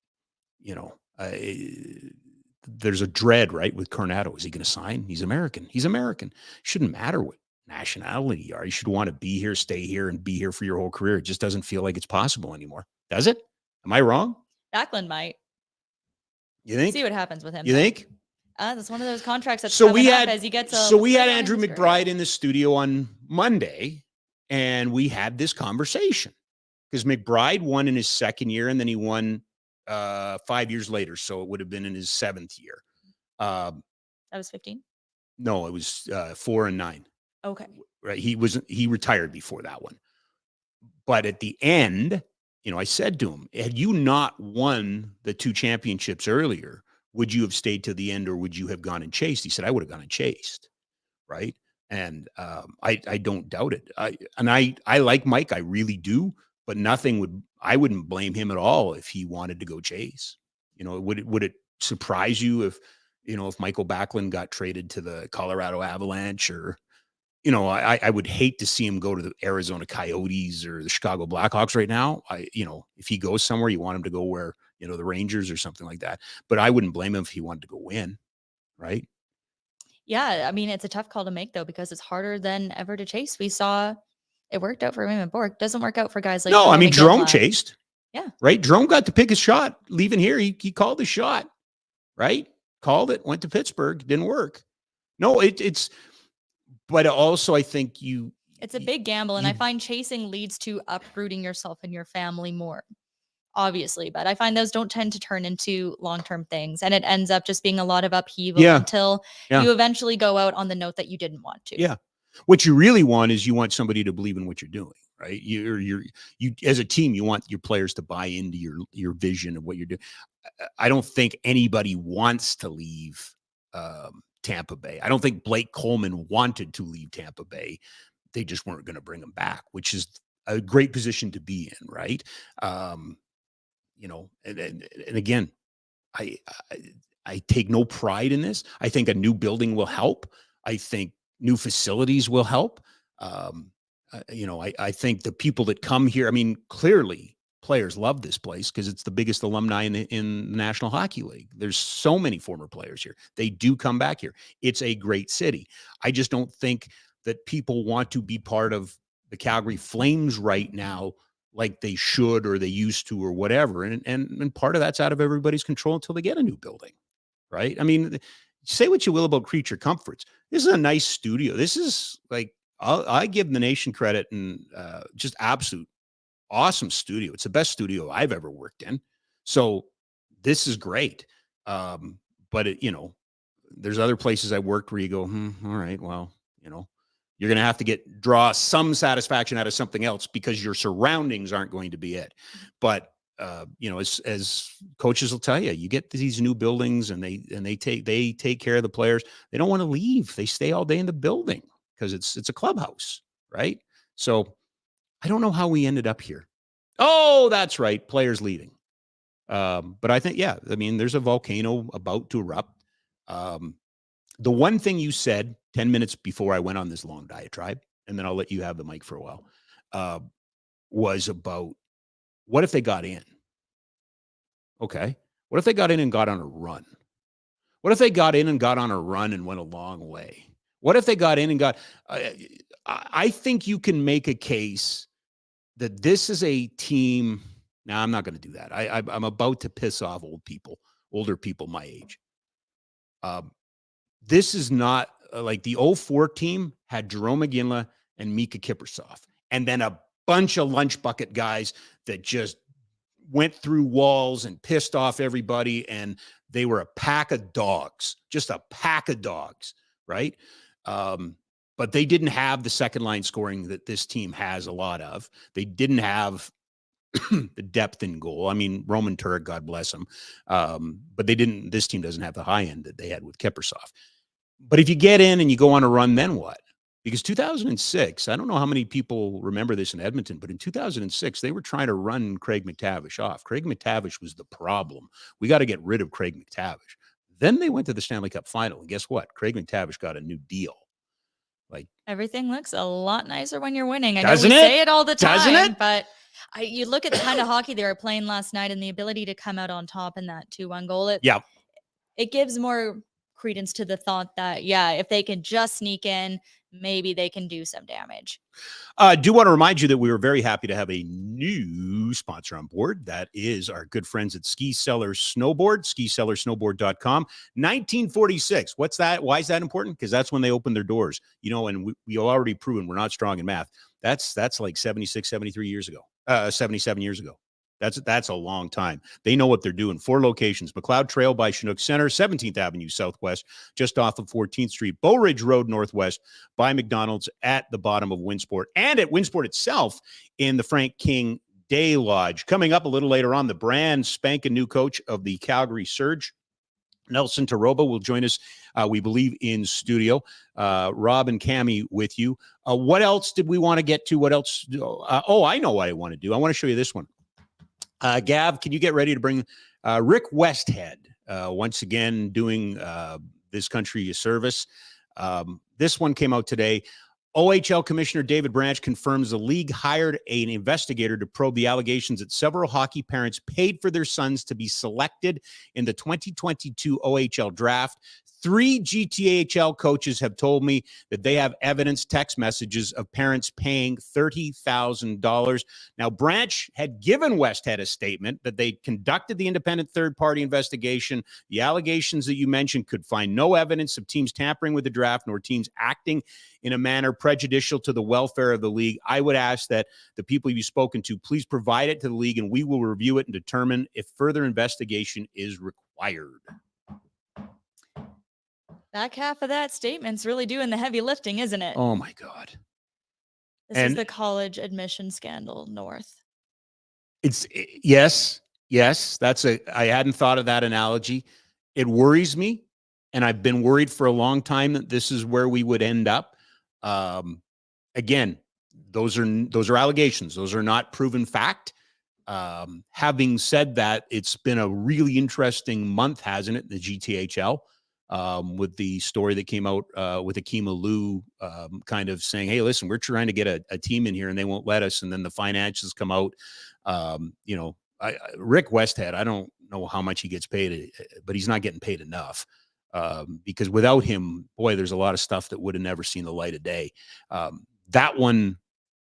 there's a dread, right, with Coronado. Is he going to sign? He's American. He's American. Shouldn't matter what nationality you are. You should want to be here, stay here, and be here for your whole career. It just doesn't feel like it's possible anymore. Does it? Am I wrong? Backlund might. You think? See what happens with him. You think? That's one of those contracts that's so we up had as he gets we had Andrew McBride in the studio on Monday, and we had this conversation because McBride won in his second year, and then he won 5 years later, so it would have been in his 7th year. That was 15. No, it was 4 and 9. Okay. Right. He retired before that one. But at the end, I said to him, had you not won the 2 championships earlier, would you have stayed to the end, or would you have gone and chased? He said, I would have gone and chased. Right. And I don't doubt it. I like Mike. I really do. But I wouldn't blame him at all if he wanted to go chase. Would it surprise you if Michael Backlund got traded to the Colorado Avalanche, or, I would hate to see him go to the Arizona Coyotes or the Chicago Blackhawks right now. If he goes somewhere, you want him to go where, the Rangers or something like that. But I wouldn't blame him if he wanted to go win. Right. Yeah. I mean, it's a tough call to make, though, because it's harder than ever to chase. We saw it worked out for Raymond Bourque. Doesn't work out for guys like Jerome chased. Yeah. Right. Jerome got to pick his shot leaving here. He called his shot. Right. Called it, went to Pittsburgh. Didn't work. No, but also I think it's a big gamble. And I find chasing leads to uprooting yourself and your family more, obviously. But I find those don't tend to turn into long-term things. And it ends up just being a lot of upheaval until you eventually go out on the note that you didn't want to. Yeah. What you really want is you want somebody to believe in what you're doing, right? You as a team, you want your players to buy into your vision of what you're doing. I don't think anybody wants to leave Tampa Bay. I don't think Blake Coleman wanted to leave Tampa Bay. They just weren't going to bring him back, which is a great position to be in, right? And again, I take no pride in this. I think a new building will help. I think new facilities will help. I think the people that come here, clearly players love this place because it's the biggest alumni in the National Hockey League. There's so many former players here. They do come back here. It's a great city. I just don't think that people want to be part of the Calgary Flames right now like they should or they used to or whatever. And part of that's out of everybody's control until they get a new building. right? I mean, say what you will about Creature Comforts. This is a nice studio. This is like, I give the nation credit and just absolute awesome studio. It's the best studio I've ever worked in. So this is great. But it, there's other places I worked where you go, all right, well, you're going to have to draw some satisfaction out of something else because your surroundings aren't going to be it. But as coaches will tell you, you get these new buildings and they take care of the players. They don't want to leave. They stay all day in the building because it's a clubhouse, right? So I don't know how we ended up here. Oh, that's right, players leaving. But I think, there's a volcano about to erupt. The one thing you said 10 minutes before I went on this long diatribe, and then I'll let you have the mic for a while, was about what if they got in? Okay. What if they got in and got on a run? What if they got in and got on a run and went a long way? What if they got in and got, I think you can make a case that this is a team. Now, I'm not going to do that. I'm about to piss off older people my age. This is not like the 04 team had Jerome McGinley and Mika Kiprusoff, and then a bunch of lunch bucket guys that just went through walls and pissed off everybody, and they were a pack of dogs, just a pack of dogs, right? But they didn't have the second line scoring that this team has a lot of. They didn't have the depth in goal. I mean, Roman Turek, God bless him. But this team doesn't have the high end that they had with Kiprusoff. But if you get in and you go on a run, then what? Because 2006, I don't know how many people remember this in Edmonton, but in 2006, they were trying to run Craig MacTavish off. Craig MacTavish was the problem. We got to get rid of Craig MacTavish. Then they went to the Stanley Cup final. And guess what? Craig MacTavish got a new deal. Like, everything looks a lot nicer when you're winning. I know doesn't we it? say it all the time, Doesn't it? but you look at the kind of hockey they were playing last night and the ability to come out on top in that 2-1 goal. It gives more credence to the thought that, if they can just sneak in, maybe they can do some damage. I do want to remind you that we were very happy to have a new sponsor on board. That is our good friends at Ski Cellar Snowboard, skicellarsnowboard.com. 1946. What's that? Why is that important? Because that's when they opened their doors. And we already proven we're not strong in math. That's like 76, 73 years ago, 77 years ago. That's a long time. They know what they're doing. 4 locations: McLeod Trail by Chinook Center, 17th Avenue Southwest, just off of 14th Street, Bow Ridge Road Northwest, by McDonald's at the bottom of Winsport, and at Winsport itself in the Frank King Day Lodge. Coming up a little later on, the brand spanking new coach of the Calgary Surge, Nelson Teroba, will join us, we believe, in studio. Rob and Cami with you. What else did we want to get to? What else? I know what I want to do. I want to show you this one. Gav, can you get ready to bring Rick Westhead once again doing this country a service? This one came out today. OHL Commissioner David Branch confirms the league hired an investigator to probe the allegations that several hockey parents paid for their sons to be selected in the 2022 OHL draft. 3 GTHL coaches have told me that they have evidence, text messages of parents paying $30,000. Now, Branch had given Westhead a statement that they conducted the independent third-party investigation. The allegations that you mentioned could find no evidence of teams tampering with the draft nor teams acting in a manner prejudicial to the welfare of the league. I would ask that the people you've spoken to please provide it to the league, and we will review it and determine if further investigation is required. Back half of that statement's really doing the heavy lifting, isn't it? Oh, my God. This is the college admission scandal north. Yes. I hadn't thought of that analogy. It worries me, and I've been worried for a long time that this is where we would end up. Again, those are allegations. Those are not proven fact. Having said that, it's been a really interesting month, hasn't it? The GTHL. With the story that came out with Akeem Alou kind of saying, hey, listen, we're trying to get a team in here and they won't let us. And then the financials come out. Rick Westhead, I don't know how much he gets paid, but he's not getting paid enough because without him, boy, there's a lot of stuff that would have never seen the light of day. That one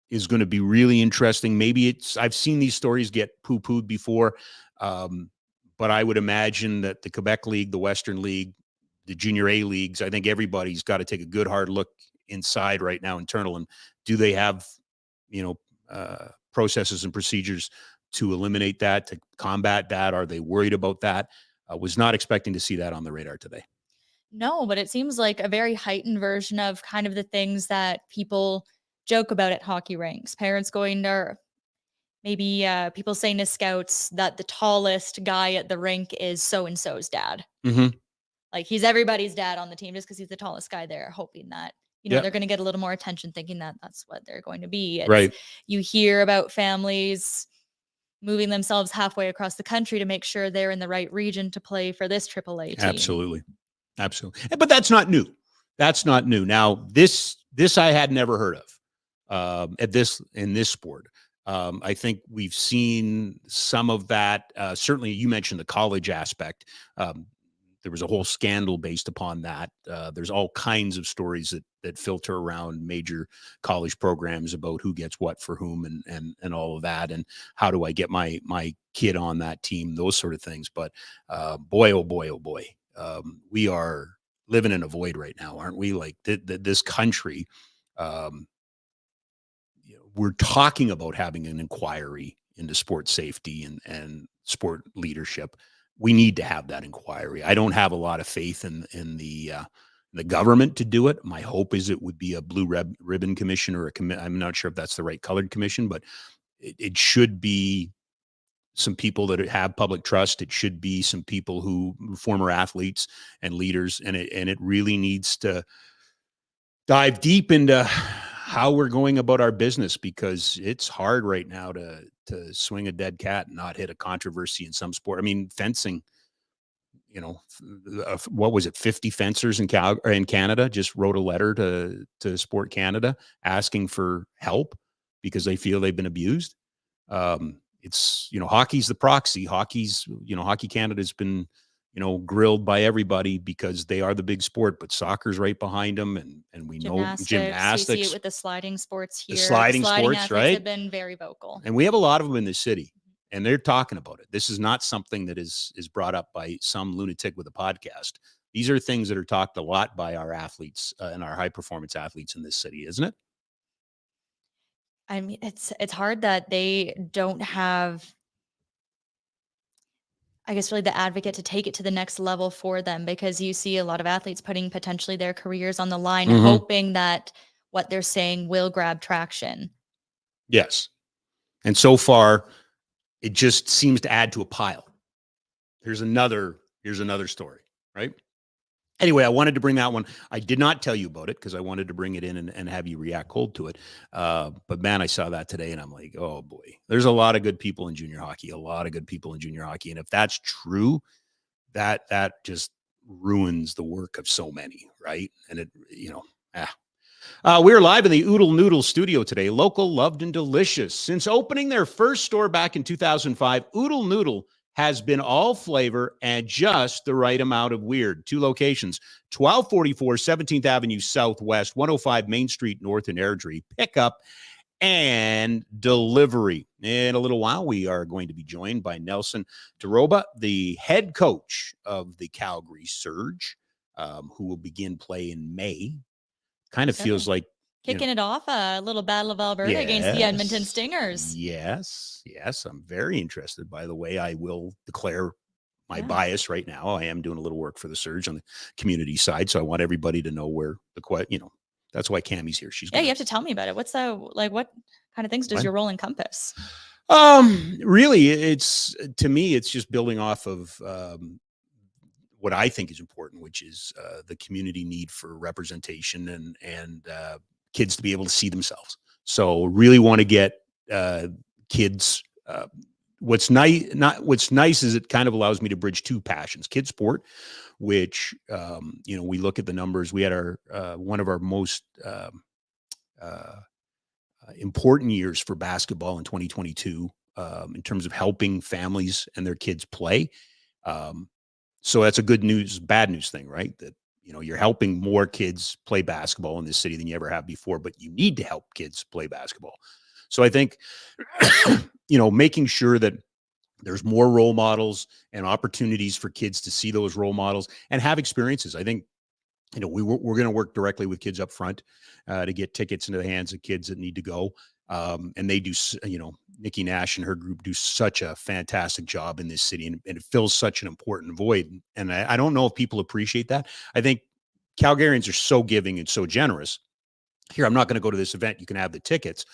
is going to be really interesting. Maybe I've seen these stories get poo-pooed before. But I would imagine that the Quebec League, the Western League, the Junior A leagues, I think everybody's got to take a good hard look inside right now, internal, and do they have, processes and procedures to eliminate that, to combat that? Are they worried about that? I was not expecting to see that on the radar today. No, but it seems like a very heightened version of kind of the things that people joke about at hockey rinks. Parents going to maybe people saying to scouts that the tallest guy at the rink is so-and-so's dad. Mm-hmm. Like he's everybody's dad on the team just because he's the tallest guy there, hoping that, they're going to get a little more attention, thinking that that's what they're going to be. Right. You hear about families moving themselves halfway across the country to make sure they're in the right region to play for this AAA team. Absolutely. But that's not new. That's not new. Now, this I had never heard of in this sport. I think we've seen some of that. Certainly, you mentioned the college aspect. There was a whole scandal based upon that. There's all kinds of stories that filter around major college programs about who gets what for whom and all of that, and how do I get my kid on that team, those sort of things. But boy, oh boy, oh boy, we are living in a void right now, aren't we? Like this country, we're talking about having an inquiry into sports safety and sport leadership. We need to have that inquiry. I don't have a lot of faith in the government to do it. My hope is it would be a blue ribbon commission or I'm not sure if that's the right colored commission, but it should be some people that have public trust. It should be some people who former athletes and leaders, and it really needs to dive deep into how we're going about our business, because it's hard right now to swing a dead cat and not hit a controversy in some sport. I mean, fencing, what was it? 50 fencers in Canada just wrote a letter to Sport Canada asking for help because they feel they've been abused. It's, hockey's the proxy. Hockey Canada's been, grilled by everybody because they are the big sport, but soccer's right behind them. And we know gymnastics. You see it with the sliding sports here. The sliding sports, athletes right? have been very vocal. And we have a lot of them in this city, and they're talking about it. This is not something that is brought up by some lunatic with a podcast. These are things that are talked a lot by our athletes and our high performance athletes in this city, isn't it? I mean, it's hard that they don't have, I guess, really the advocate to take it to the next level for them, because you see a lot of athletes putting potentially their careers on the line, hoping that what they're saying will grab traction. Yes. And so far, it just seems to add to a pile. Here's another story, right? Anyway, I wanted to bring that one. I did not tell you about it because I wanted to bring it in and have you react cold to it. But man, I saw that today and I'm like, oh boy, there's a lot of good people in junior hockey, And if that's true, that just ruins the work of so many, right? And we're live in the Oodle Noodle studio today. Local, loved, and delicious. Since opening their first store back in 2005, Oodle Noodle has been all flavor and just the right amount of weird. 2 locations, 1244 17th Avenue Southwest, 105 Main Street North in Airdrie. Pickup and delivery. In a little while, we are going to be joined by Nelson Teroba, the head coach of the Calgary Surge, who will begin play in May. Kind of feels like kicking it off, a little Battle of Alberta against the Edmonton Stingers. Yes. I'm very interested. By the way, I will declare my bias right now. I am doing a little work for the Surge on the community side, so I want everybody to know where that's why Cami's here. She's you have to tell me about it. What's what kind of things does your role encompass? Really, to me, it's just building off of what I think is important, which is the community need for representation and kids to be able to see themselves. So really want to get kids. What's nice is it kind of allows me to bridge 2 passions: kids sport, which we look at the numbers. We had our one of our most important years for basketball in 2022 in terms of helping families and their kids play. So that's a good news, bad news thing, right? That you're helping more kids play basketball in this city than you ever have before, but you need to help kids play basketball. So I think, making sure that There's more role models and opportunities for kids to see those role models and have experiences. I think, we're going to work directly with kids up front to get tickets into the hands of kids that need to go. And they do, Nikki Nash and her group do such a fantastic job in this city, and it fills such an important void. And I don't know if people appreciate that. I think Calgarians are so giving and so generous. Here, I'm not going to go to this event. You can have the tickets,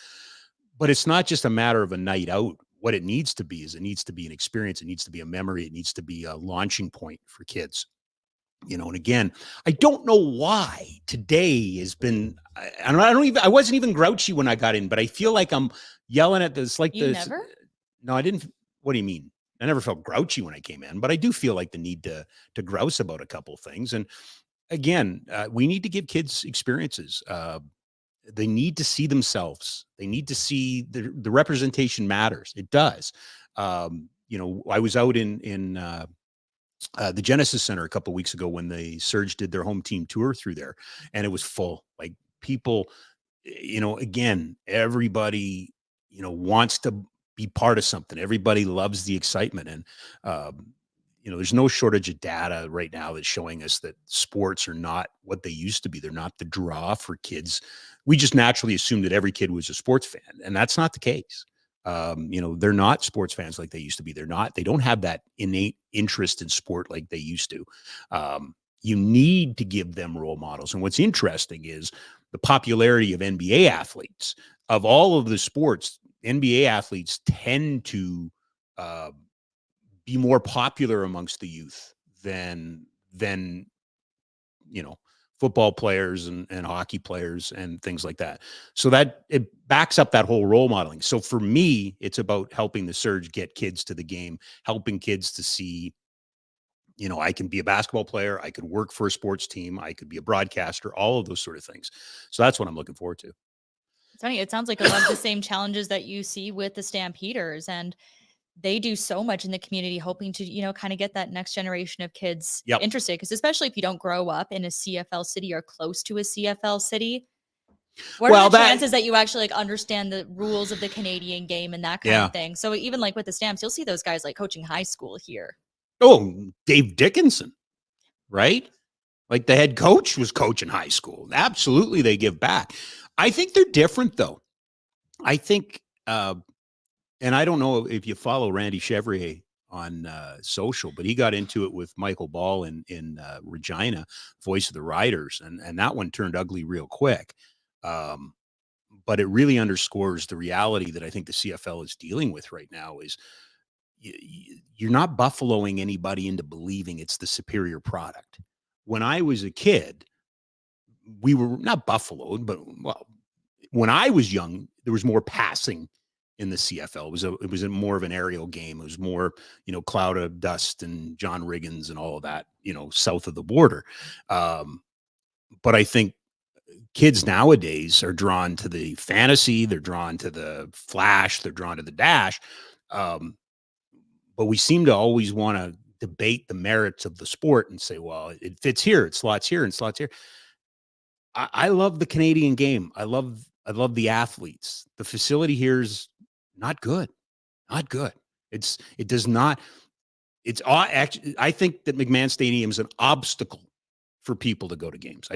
but it's not just a matter of a night out. What it needs to be is it needs to be an experience. It needs to be a memory. It needs to be a launching point for kids. And again, I don't know why today has been, I wasn't even grouchy when I got in, but I feel like I'm yelling at this, like this. Never? No, I didn't. What do you mean? I never felt grouchy when I came in, but I do feel like the need to grouse about a couple of things. And again, we need to give kids experiences. They need to see themselves. They need to see the representation matters. It does. I was out in the Genesis Center a couple of weeks ago when the Surge did their home team tour through there, and it was full. Like people, again, everybody, wants to be part of something. Everybody loves the excitement. And, there's no shortage of data right now that's showing us that sports are not what they used to be. They're not the draw for kids. We just naturally assumed that every kid was a sports fan, and that's not the case. They're not sports fans like they used to be. They don't have that innate interest in sport like they used to. You need to give them role models. And what's interesting is the popularity of NBA athletes. Of all of the sports, NBA athletes tend to be more popular amongst the youth than football players and hockey players and things like that. So that it backs up that whole role modeling. So for me, it's about helping the Surge get kids to the game, helping kids to see, I can be a basketball player, I could work for a sports team, I could be a broadcaster, all of those sort of things. So that's what I'm looking forward to. It's funny. It sounds like a lot of the same challenges that you see with the Stampeders, and they do so much in the community, hoping to, kind of get that next generation of kids interested. Because especially if you don't grow up in a CFL city or close to a CFL city, what are the chances that you actually understand the rules of the Canadian game and that kind of thing? So even like with the Stamps, you'll see those guys like coaching high school here. Oh, Dave Dickinson, right? Like the head coach was coaching high school. Absolutely, they give back. I think they're different, though. I think, and I don't know if you follow Randy Chevrier on social, but he got into it with Michael Ball in Regina, Voice of the Riders, and that one turned ugly real quick. But it really underscores the reality that I think the CFL is dealing with right now is you're not buffaloing anybody into believing it's the superior product. When I was a kid, we were not buffaloed, but when I was young, there was more passing in the CFL. It was more of an aerial game. It was more, cloud of dust and John Riggins and all of that, south of the border. But I think kids nowadays are drawn to the fantasy. They're drawn to the flash. They're drawn to the dash. But we seem to always want to debate the merits of the sport and say, well, it fits here, it slots here and slots here. I love the Canadian game. I love the athletes. The facility here is not good. Not good. It does not. It's actually, I think that McMahon Stadium is an obstacle for people to go to games.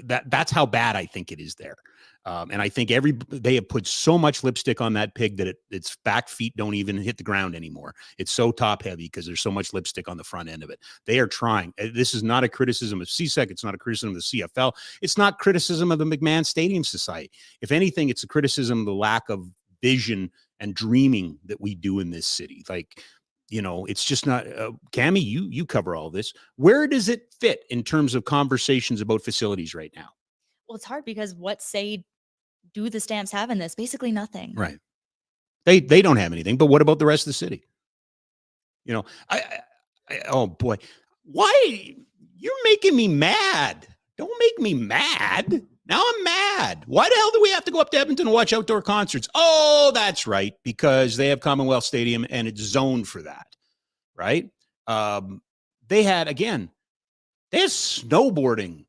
That's how bad I think it is there. And I think they have put so much lipstick on that pig that its back feet don't even hit the ground anymore. It's so top heavy because there's so much lipstick on the front end of it. They are trying. This is not a criticism of CSEC. It's not a criticism of the CFL. It's not criticism of the McMahon Stadium Society. If anything, it's a criticism of the lack of vision and dreaming that we do in this city. Like, it's just not, Cami, you cover all this. Where does it fit in terms of conversations about facilities right now? Well, it's hard because what say do the Stamps have in this? Basically nothing. Right. They don't have anything, but what about the rest of the city? Oh boy, why you're making me mad? Don't make me mad. Now I'm mad. Why the hell do we have to go up to Edmonton and watch outdoor concerts? Oh, that's right, because they have Commonwealth Stadium and it's zoned for that, right? They had snowboarding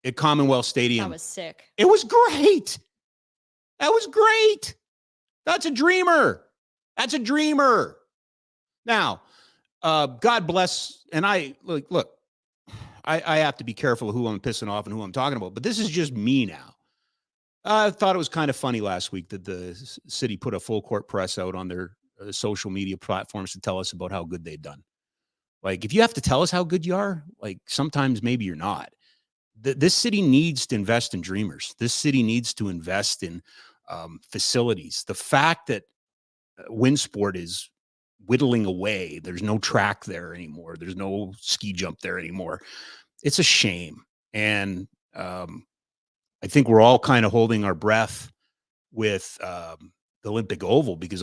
at Commonwealth Stadium. That was sick. It was great. That was great. That's a dreamer. That's a dreamer. Now, God bless, and I look, I have to be careful of who I'm pissing off and who I'm talking about, but this is just me now. I thought it was kind of funny last week that the city put a full court press out on their social media platforms to tell us about how good they'd done. Like, if you have to tell us how good you are, like, sometimes maybe you're not. This city needs to invest in dreamers. This city needs to invest in facilities. The fact that Winsport is whittling away, there's no track there anymore. There's no ski jump there anymore. It's a shame. And I think we're all kind of holding our breath with the Olympic Oval, because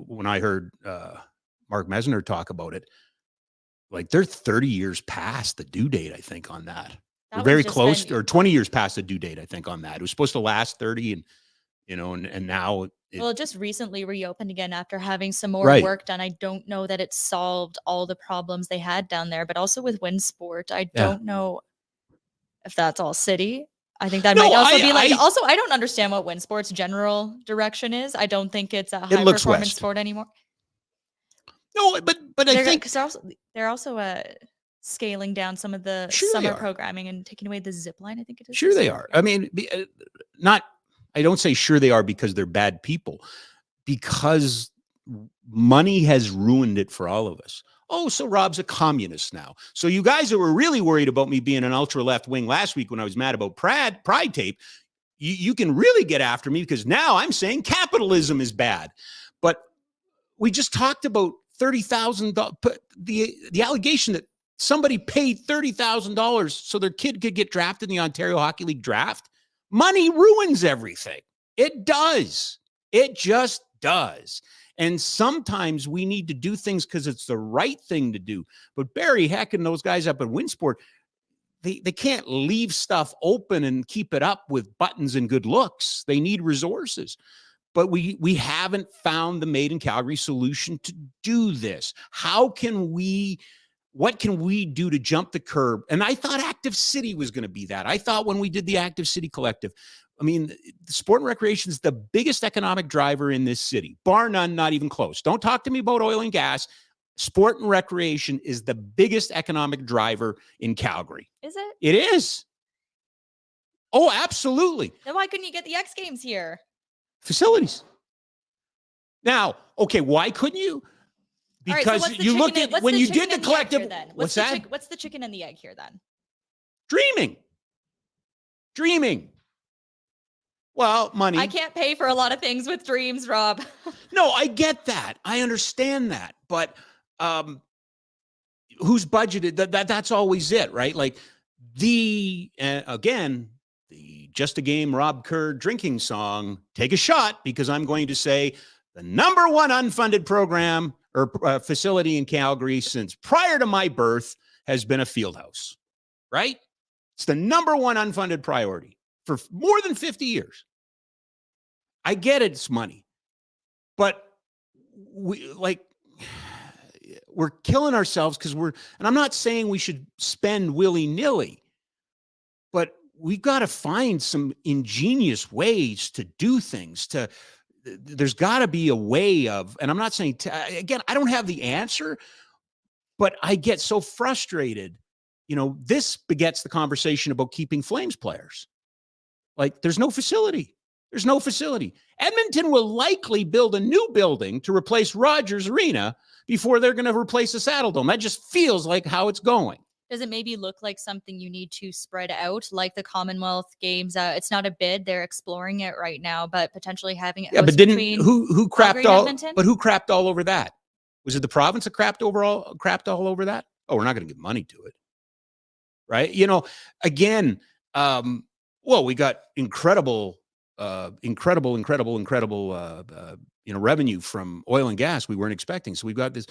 when I heard Mark Mesner talk about it, like, they're 30 years past the due date, I think, on that. We're very close, or 20 years past the due date, I think, on that. It was supposed to last 30, and and now it just recently reopened again after having some more work done. I don't know that it solved all the problems they had down there, but also with Winsport, I don't know if that's all city. I think that might also be like, also, I don't understand what Winsport's general direction is. I don't think it's a high performance sport anymore. No, but I think they're also scaling down some of the summer programming and taking away the zip line, I think it is. Sure they are. I mean, I don't say sure they are because they're bad people, because money has ruined it for all of us. Oh, so Rob's a communist now. So you guys that were really worried about me being an ultra left wing last week when I was mad about Pride Tape, you can really get after me, because now I'm saying capitalism is bad. But we just talked about $30,000, the allegation that somebody paid $30,000 so their kid could get drafted in the Ontario Hockey League draft. Money ruins everything. It does. It just does. And sometimes we need to do things because it's the right thing to do. But Barry Heck and those guys up at Winsport, they can't leave stuff open and keep it up with buttons and good looks. They need resources. But we haven't found the Made in Calgary solution to do this. What can we do to jump the curb? And I thought Active City was going to be that. I thought when we did the Active City Collective, I mean, the sport and recreation is the biggest economic driver in this city, bar none, not even close. Don't talk to me about oil and gas. Sport and recreation is the biggest economic driver in Calgary. Is it? It is. Oh, absolutely. Then why couldn't you get the X Games here? Facilities. Now, okay, why couldn't you? Because you look at when you did the collective. What's that? What's the chicken and the egg here then? Dreaming. Well, money. I can't pay for a lot of things with dreams, Rob. No, I get that. I understand that. But who's budgeted? That's always it, right? Like the Just a Game Rob Kerr drinking song, take a shot, because I'm going to say the number one unfunded program or facility in Calgary since prior to my birth has been a field house, right? It's the number one unfunded priority for more than 50 years. I get it, it's money, but we're killing ourselves because and I'm not saying we should spend willy-nilly, but we've got to find some ingenious ways to do things. There's got to be a way of, and I'm not saying, again, I don't have the answer, but I get so frustrated. This begets the conversation about keeping Flames players. Like, there's no facility. Edmonton will likely build a new building to replace Rogers Arena before they're going to replace the Saddle Dome. That just feels like how it's going. Does it maybe look like something you need to spread out, like the Commonwealth Games? It's not a bid; they're exploring it right now, but potentially having it. Yeah, but who crapped all? But who crapped all over that? Was it the province that crapped all over that? Oh, we're not going to give money to it, right? Again, we got incredible revenue from oil and gas we weren't expecting. So we've got this.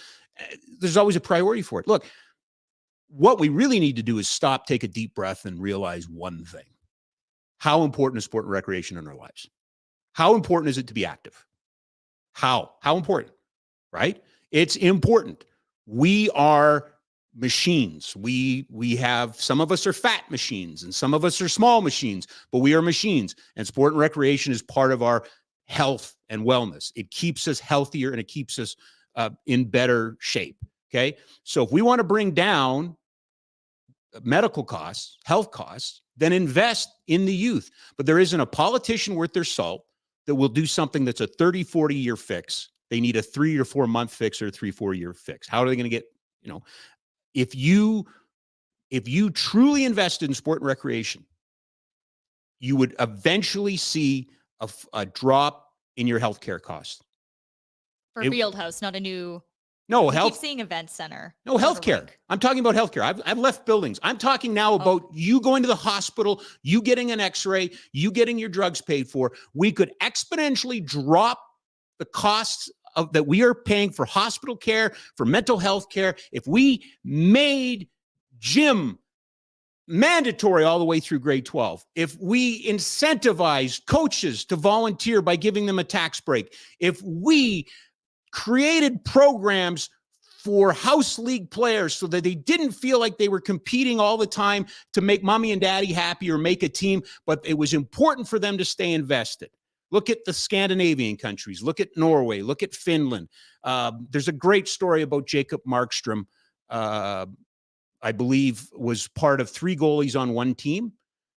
There's always a priority for it. Look. What we really need to do is stop, take a deep breath, and realize one thing. How important is sport and recreation in our lives? How important is it to be active? How important, right? It's important. We are machines. We have, some of us are fat machines and some of us are small machines, but we are machines. And sport and recreation is part of our health and wellness. It keeps us healthier and it keeps us in better shape. Okay. So if we want to bring down medical costs, health costs, then invest in the youth. But there isn't a politician worth their salt that will do something that's a 30, 40 year fix. They need a 3 or 4 month fix or a 3, 4 year fix. How are they going to get, if you truly invested in sport and recreation, you would eventually see a drop in your healthcare costs. For Fieldhouse, not a new. No, I keep seeing event center. No, healthcare. I'm talking about healthcare. I've left buildings. I'm talking now about you going to the hospital, you getting an x-ray, you getting your drugs paid for. We could exponentially drop the costs that we are paying for hospital care, for mental health care. If we made gym mandatory all the way through grade 12, if we incentivized coaches to volunteer by giving them a tax break, if we created programs for house league players so that they didn't feel like they were competing all the time to make mommy and daddy happy or make a team, but it was important for them to stay invested. Look at the Scandinavian countries. Look at Norway. Look at Finland. There's a great story about Jacob Markstrom, I believe was part of 3 goalies on one team.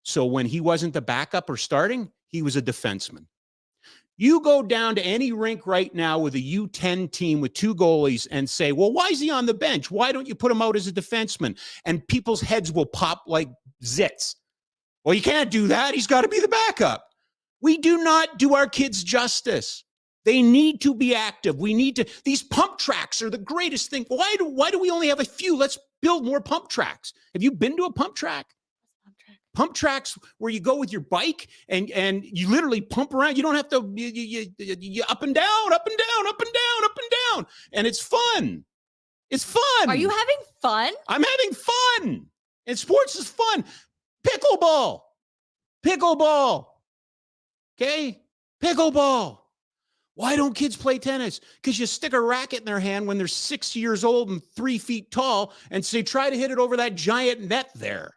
So when he wasn't the backup or starting, he was a defenseman. You go down to any rink right now with a U10 team with 2 goalies and say, well, why is he on the bench? Why don't you put him out as a defenseman? And people's heads will pop like zits. Well, you can't do that. He's got to be the backup. We do not do our kids justice. They need to be active. These pump tracks are the greatest thing. Why do we only have a few? Let's build more pump tracks. Have you been to a pump track? Pump tracks where you go with your bike and you literally pump around. You don't have to, you up and down, up and down, up and down, up and down. And it's fun. It's fun. Are you having fun? I'm having fun. And sports is fun. Pickleball. Okay? Pickleball. Why don't kids play tennis? Because you stick a racket in their hand when they're 6 years old and 3 feet tall and say, try to hit it over that giant net there.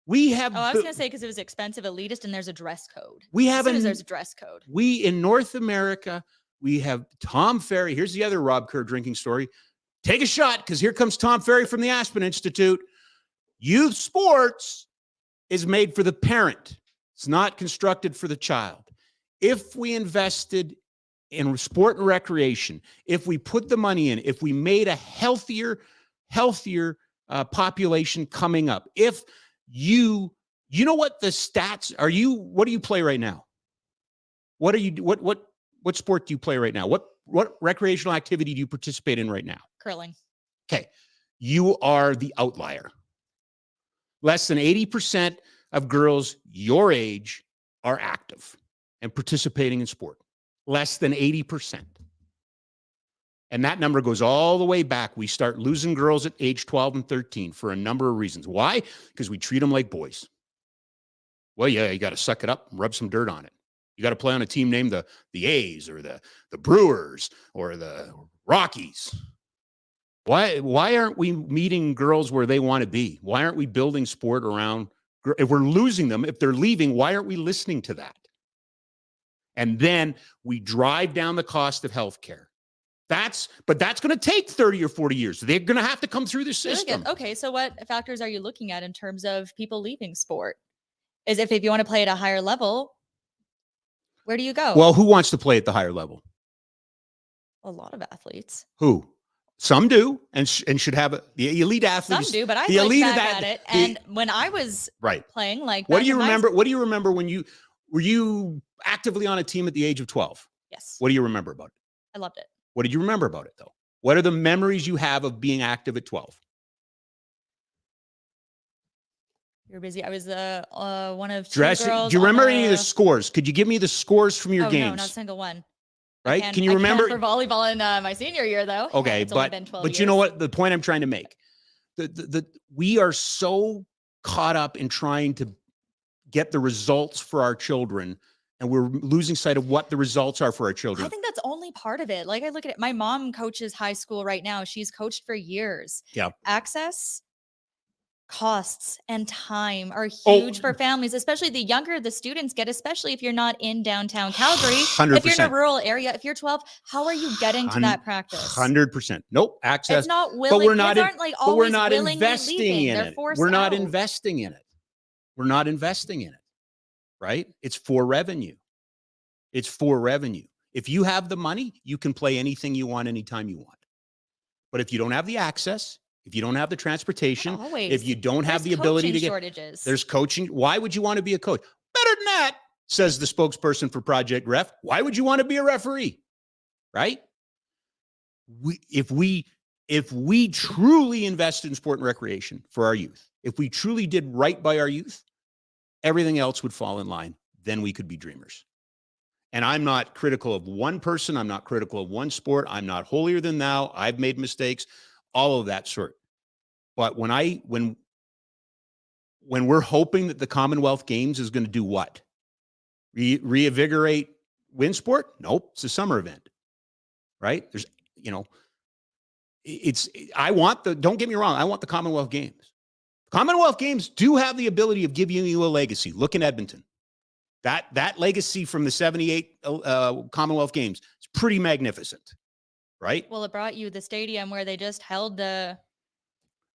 We have. I was going to say because it was expensive, elitist, and there's a dress code. There's a dress code. We in North America, we have Tom Ferry. Here's the other Rob Kerr drinking story. Take a shot because here comes Tom Ferry from the Aspen Institute. Youth sports is made for the parent. It's not constructed for the child. If we invested in sport and recreation, if we put the money in, if we made a healthier population coming up, if you know what the stats are, what do you play right now? What sport do you play right now? What recreational activity do you participate in right now? Curling. Okay. You are the outlier. Less than 80% of girls your age are active and participating in sport. Less than 80%. And that number goes all the way back. We start losing girls at age 12 and 13 for a number of reasons. Why? Because we treat them like boys. Well, yeah, you got to suck it up and rub some dirt on it. You got to play on a team named the A's or the Brewers or the Rockies. Why aren't we meeting girls where they want to be? Why aren't we building sport around? If we're losing them, if they're leaving, why aren't we listening to that? And then we drive down the cost of healthcare. But that's going to take 30 or 40 years. They're going to have to come through the system. Okay, so what factors are you looking at in terms of people leaving sport? Is if you want to play at a higher level, where do you go? Well, who wants to play at the higher level? A lot of athletes. Who? Some do and should have the elite athletes. Some do, but I the look elite back at it. And when I was playing, what do you remember? What do you remember when were you actively on a team at the age of 12? Yes. What do you remember about it? I loved it. What did you remember about it, though? What are the memories you have of being active at 12? You're busy. I was one of 2 girls. girls. Do you remember any of the scores? Could you give me the scores from your games? No, not a single one. Right? Can you remember? For volleyball in my senior year, though. Okay, it's only been 12 but years. you know what? The point I'm trying to make. We are so caught up in trying to get the results for our children, and we're losing sight of what the results are for our children. I think that's only part of it. Like I look at it, my mom coaches high school right now. She's coached for years. Yeah. Access, costs and time are huge for families, especially the younger the students get, especially if you're not in downtown Calgary. 100%. If you're in a rural area, if you're 12, how are you getting to that practice? 100%. Nope. Access. It's not willing. But we're not, kids aren't like always we're not willingly investing leaving. in They're it. forced We're not out. investing in it. We're not investing in it. Right? It's for revenue. It's for revenue. If you have the money, you can play anything you want, anytime you want. But if you don't have the access, if you don't have the transportation, if you don't have the ability to get shortages. There's coaching. Why would you want to be a coach? Better than that, says the spokesperson for Project Ref. Why would you want to be a referee? Right? If we truly invest in sport and recreation for our youth, if we truly did right by our youth, everything else would fall in line. Then we could be dreamers. And I'm not critical of one person. I'm not critical of one sport. I'm not holier than thou. I've made mistakes, all of that sort. But when we're hoping that the Commonwealth Games is going to do what? Reinvigorate wind sport? Nope. It's a summer event, right? There's, don't get me wrong. I want the Commonwealth Games. Commonwealth Games do have the ability of giving you a legacy. Look in Edmonton. That legacy from the 78 Commonwealth Games is pretty magnificent, right? Well, it brought you the stadium where they just held the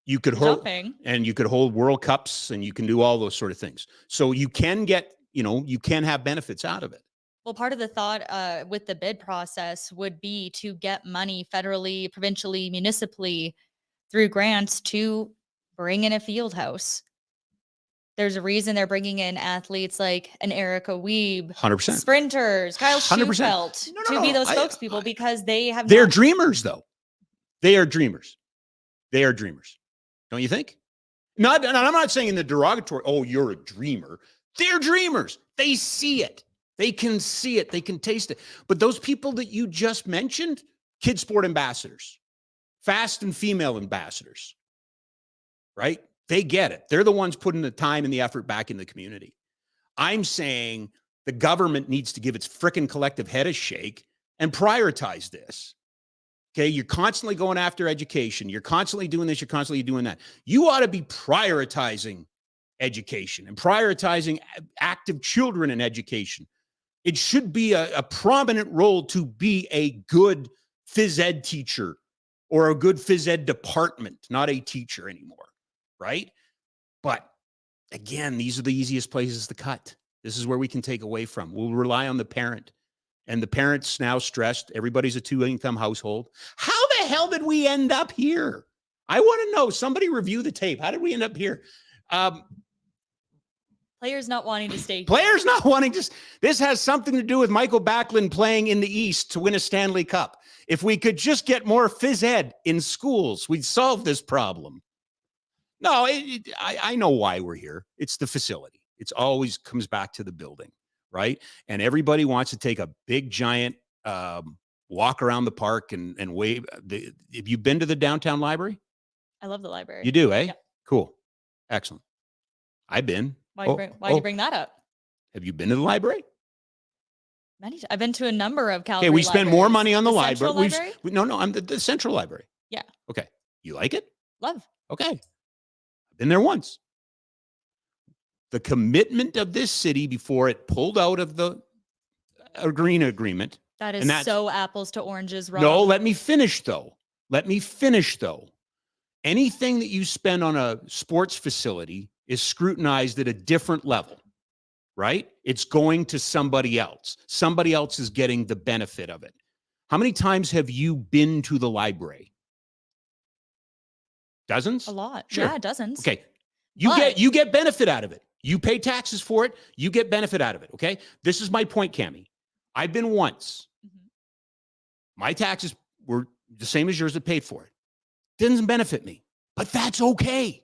you could hold and you could hold World Cups and you can do all those sort of things. So you can get, you can have benefits out of it. Well, part of the thought with the bid process would be to get money federally, provincially, municipally through grants to bring in a field house. There's a reason they're bringing in athletes like an Erica Weeb, 100%, sprinters, Kyle 100%. Schufelt, to be those spokespeople because they're dreamers, though. They are dreamers. They are dreamers. Don't you think? And I'm not saying in the derogatory, oh, you're a dreamer. They're dreamers. They see it. They can see it. They can taste it. But those people that you just mentioned, kid sport ambassadors, fast and female ambassadors, right? They get it. They're the ones putting the time and the effort back in the community. I'm saying the government needs to give its frickin' collective head a shake and prioritize this. Okay, you're constantly going after education. You're constantly doing this. You're constantly doing that. You ought to be prioritizing education and prioritizing active children in education. It should be a prominent role to be a good phys ed teacher or a good phys ed department, not a teacher anymore, right? But again, these are the easiest places to cut. This is where we can take away from. We'll rely on the parent. And the parent's now stressed. Everybody's a two-income household. How the hell did we end up here? I want to know. Somebody review the tape. How did we end up here? Players not wanting to stay. Players not wanting to. This has something to do with Michael Backlund playing in the East to win a Stanley Cup. If we could just get more phys ed in schools, we'd solve this problem. No, I know why we're here. It's the facility. It's always comes back to the building. Right. And everybody wants to take a big, giant walk around the park and wave. Have you been to the downtown library? I love the library. You do, eh? Yeah. Cool. Excellent. I've been. Why'd you bring that up? Have you been to the library? I've been to a number of Calgary. Okay, we spend more money on the library. library. No, I'm the Central Library. Yeah. Okay. You like it? Love. Okay. I've been there once. The commitment of this city before it pulled out of the arena agreement. That is so apples to oranges, Rob. No, let me finish, though. Anything that you spend on a sports facility is scrutinized at a different level, right? It's going to somebody else. Somebody else is getting the benefit of it. How many times have you been to the library? Dozens? A lot. Sure. Yeah, dozens. Okay. You get benefit out of it. You pay taxes for it. You get benefit out of it. Okay. This is my point, Cami. I've been once. Mm-hmm. My taxes were the same as yours that paid for it. Didn't benefit me, but that's okay.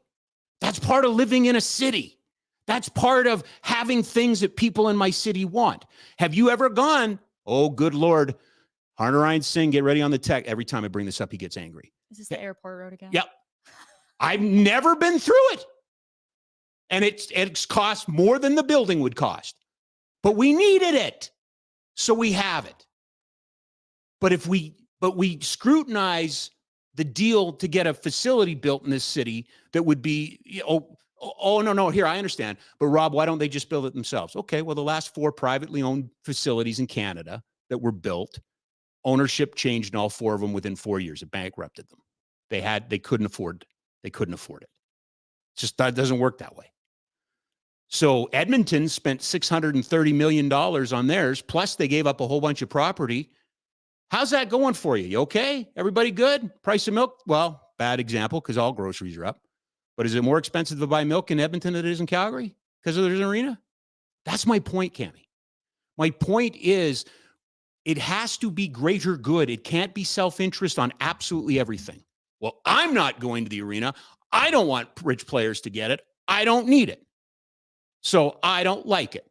That's part of living in a city. That's part of having things that people in my city want. Have you ever gone, oh, good Lord, Hunter Ryan Singh, get ready on the tech. Every time I bring this up, he gets angry. Is this the airport road again? Yep. I've never been through it. And it's cost more than the building would cost. But we needed it. So we have it. But we scrutinize the deal to get a facility built in this city that would be, no, here, I understand. But Rob, why don't they just build it themselves? Okay, well, the last 4 privately owned facilities in Canada that were built, ownership changed in all 4 of them within 4 years. It bankrupted them. They couldn't afford it. Just that doesn't work that way. So Edmonton spent $630 million on theirs, plus they gave up a whole bunch of property. How's that going for you? You okay? Everybody good? Price of milk? Well, bad example because all groceries are up. But is it more expensive to buy milk in Edmonton than it is in Calgary because there's an arena? That's my point, Cami. My point is it has to be greater good. It can't be self-interest on absolutely everything. Well, I'm not going to the arena. I don't want rich players to get it. I don't need it. So I don't like it.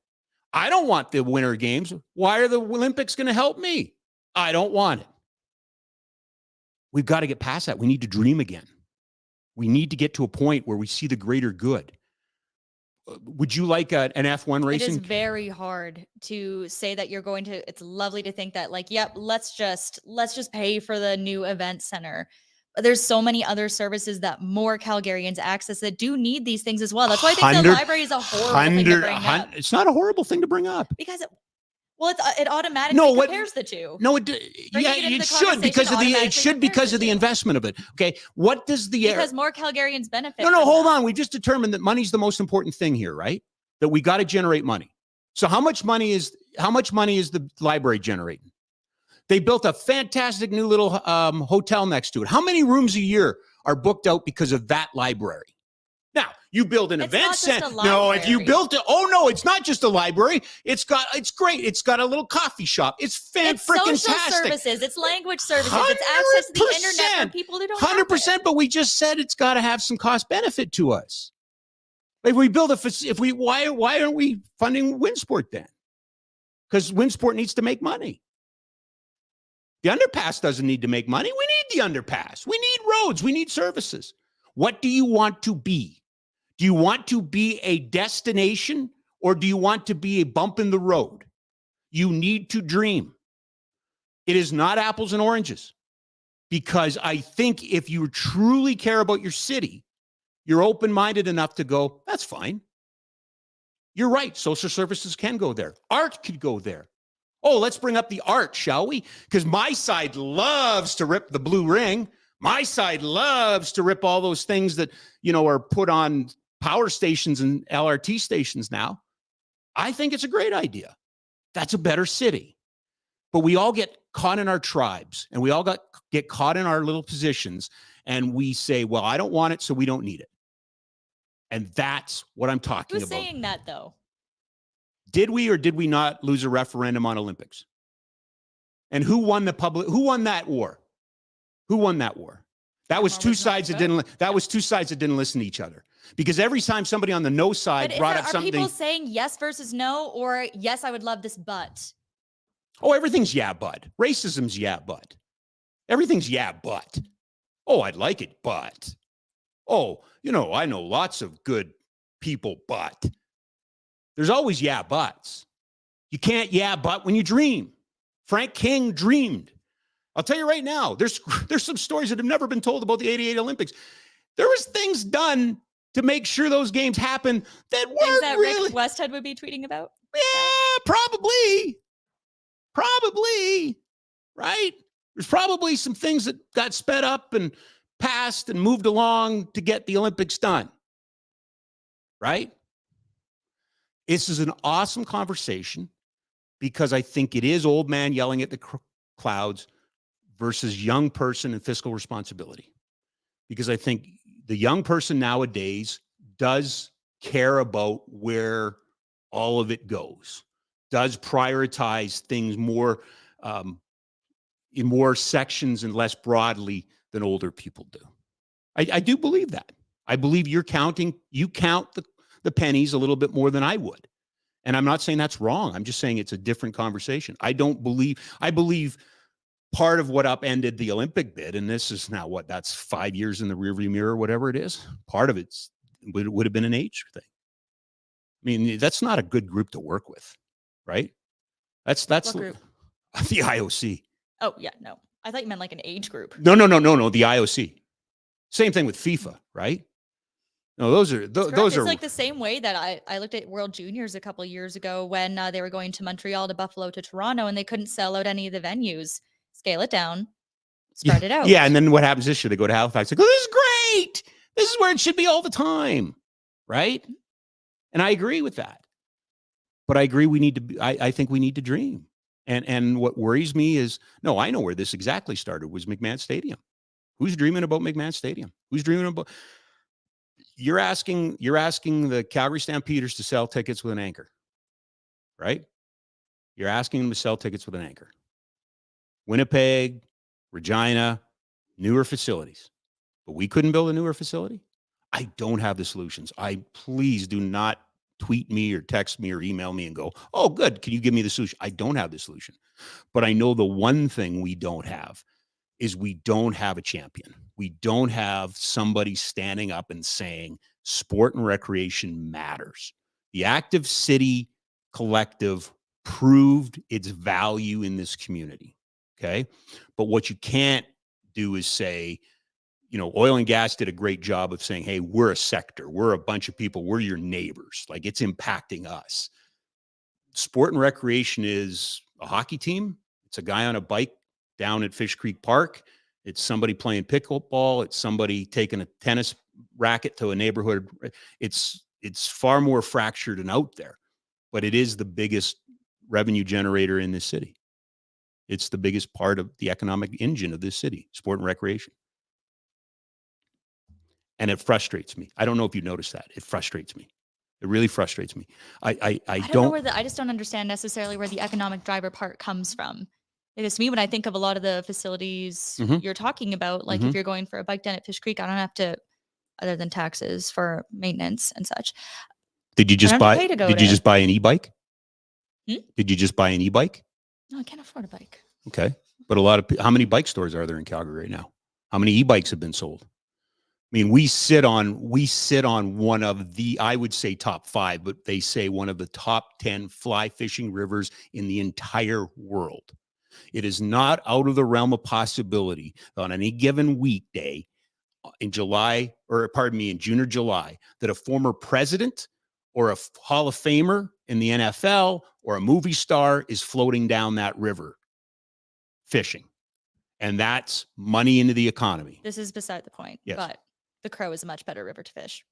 I don't want the Winter Games. Why are the Olympics going to help me? I don't want it. We've got to get past that. We need to dream again. We need to get to a point where we see the greater good. Would you like an F1 racing? It is very hard to say that you're going to, it's lovely to think that like, yep, let's just pay for the new event center. But there's so many other services that more Calgarians access that do need these things as well. That's why I think the library is a horrible thing to bring up. It's not a horrible thing to bring up. Because it automatically compares the two. No, it should because of the investment of it. Okay, what does because more Calgarians benefit? No, hold on. We just determined that money's the most important thing here, right? That we got to generate money. So how much money is the library generating? They built a fantastic new little hotel next to it. How many rooms a year are booked out because of that library? Now, you build an event center. No, if you built it, it's not just a library. It's great. It's got a little coffee shop. It's freaking social services. It's language services. It's access to the internet for people who don't have 100%, but we just said it's got to have some cost benefit to us. If we build why aren't we funding Winsport then? Because Winsport needs to make money. The underpass doesn't need to make money. We need the underpass. We need roads. We need services. What do you want to be? Do you want to be a destination or do you want to be a bump in the road? You need to dream. It is not apples and oranges, because I think if you truly care about your city, you're open-minded enough to go, that's fine. You're right. Social services can go there. Art could go there. Oh, let's bring up the art, shall we? Because my side loves to rip the blue ring. My side loves to rip all those things that, are put on power stations and LRT stations now. I think it's a great idea. That's a better city. But we all get caught in our tribes and we all get caught in our little positions and we say, well, I don't want it, so we don't need it. And that's what I'm talking about. Who's saying that, though? Did we or did we not lose a referendum on Olympics? And who won that war? Who won that war? That was two sides that didn't listen to each other. Because every time somebody on the no side brought up something. Are people saying yes versus no, or yes, I would love this, but? Oh, everything's yeah, but. Racism's yeah, but. Everything's yeah, but. Oh, I'd like it, but. Oh, I know lots of good people, but. There's always yeah, buts. You can't yeah, but when you dream. Frank King dreamed. I'll tell you right now, there's some stories that have never been told about the 88 Olympics. There was things done to make sure those games happen that weren't things that really. Rick Westhead would be tweeting about? Yeah, probably. Probably, right? There's probably some things that got sped up and passed and moved along to get the Olympics done, right? This is an awesome conversation because I think it is old man yelling at the clouds versus young person and fiscal responsibility. Because I think the young person nowadays does care about where all of it goes, does prioritize things more in more sections and less broadly than older people do. I do believe that. I believe you count the pennies a little bit more than I would. And I'm not saying that's wrong. I'm just saying it's a different conversation. I believe part of what upended the Olympic bid, and this is now that's 5 years in the rearview mirror, whatever it is, part of it would have been an age thing. I mean, that's not a good group to work with, right? That's what group? The IOC. Oh, yeah, no. I thought you meant like an age group. No. The IOC. Same thing with FIFA, right? No, those are It's like the same way that I looked at World Juniors a couple of years ago when they were going to Montreal, to Buffalo, to Toronto, and they couldn't sell out any of the venues. Scale it down, spread it out. Yeah, and then what happens this year? They go to Halifax. They go, this is great. This is where it should be all the time, right? And I agree with that. But I agree I think we need to dream. And what worries me is, no, I know where this exactly started, was McMahon Stadium. Who's dreaming about McMahon Stadium? Who's dreaming about... You're asking the Calgary Stampeders to sell tickets with an anchor, right? You're asking them to sell tickets with an anchor. Winnipeg, Regina, newer facilities. But we couldn't build a newer facility. I don't have the solutions. Please do not tweet me or text me or email me and go, oh, good, can you give me the solution? I don't have the solution. But I know the one thing we don't have is we don't have a champion. We don't have somebody standing up and saying sport and recreation matters. The Active City Collective proved its value in this community, okay? But what you can't do is say, oil and gas did a great job of saying, hey, we're a sector. We're a bunch of people. We're your neighbors. Like, it's impacting us. Sport and recreation is a hockey team. It's a guy on a bike down at Fish Creek Park. It's somebody playing pickleball. It's somebody taking a tennis racket to a neighborhood. It's far more fractured and out there, but it is the biggest revenue generator in this city. It's the biggest part of the economic engine of this city, sport and recreation. And it frustrates me. I don't know if you noticed that. It frustrates me. It really frustrates me. I don't know I just don't understand necessarily where the economic driver part comes from. Because to me, when I think of a lot of the facilities you're talking about, like if you're going for a bike down at Fish Creek, I don't have to, other than taxes for maintenance and such. Did you just buy an e-bike? Did you just buy an e-bike? No, I can't afford a bike. Okay. But how many bike stores are there in Calgary right now? How many e-bikes have been sold? I mean, we sit on one of the, I would say top 5, but they say one of the top 10 fly fishing rivers in the entire world. It is not out of the realm of possibility on any given weekday in June or July, that a former president or a Hall of Famer in the NFL or a movie star is floating down that river fishing. And that's money into the economy. This is beside the point, yes. But the Crow is a much better river to fish.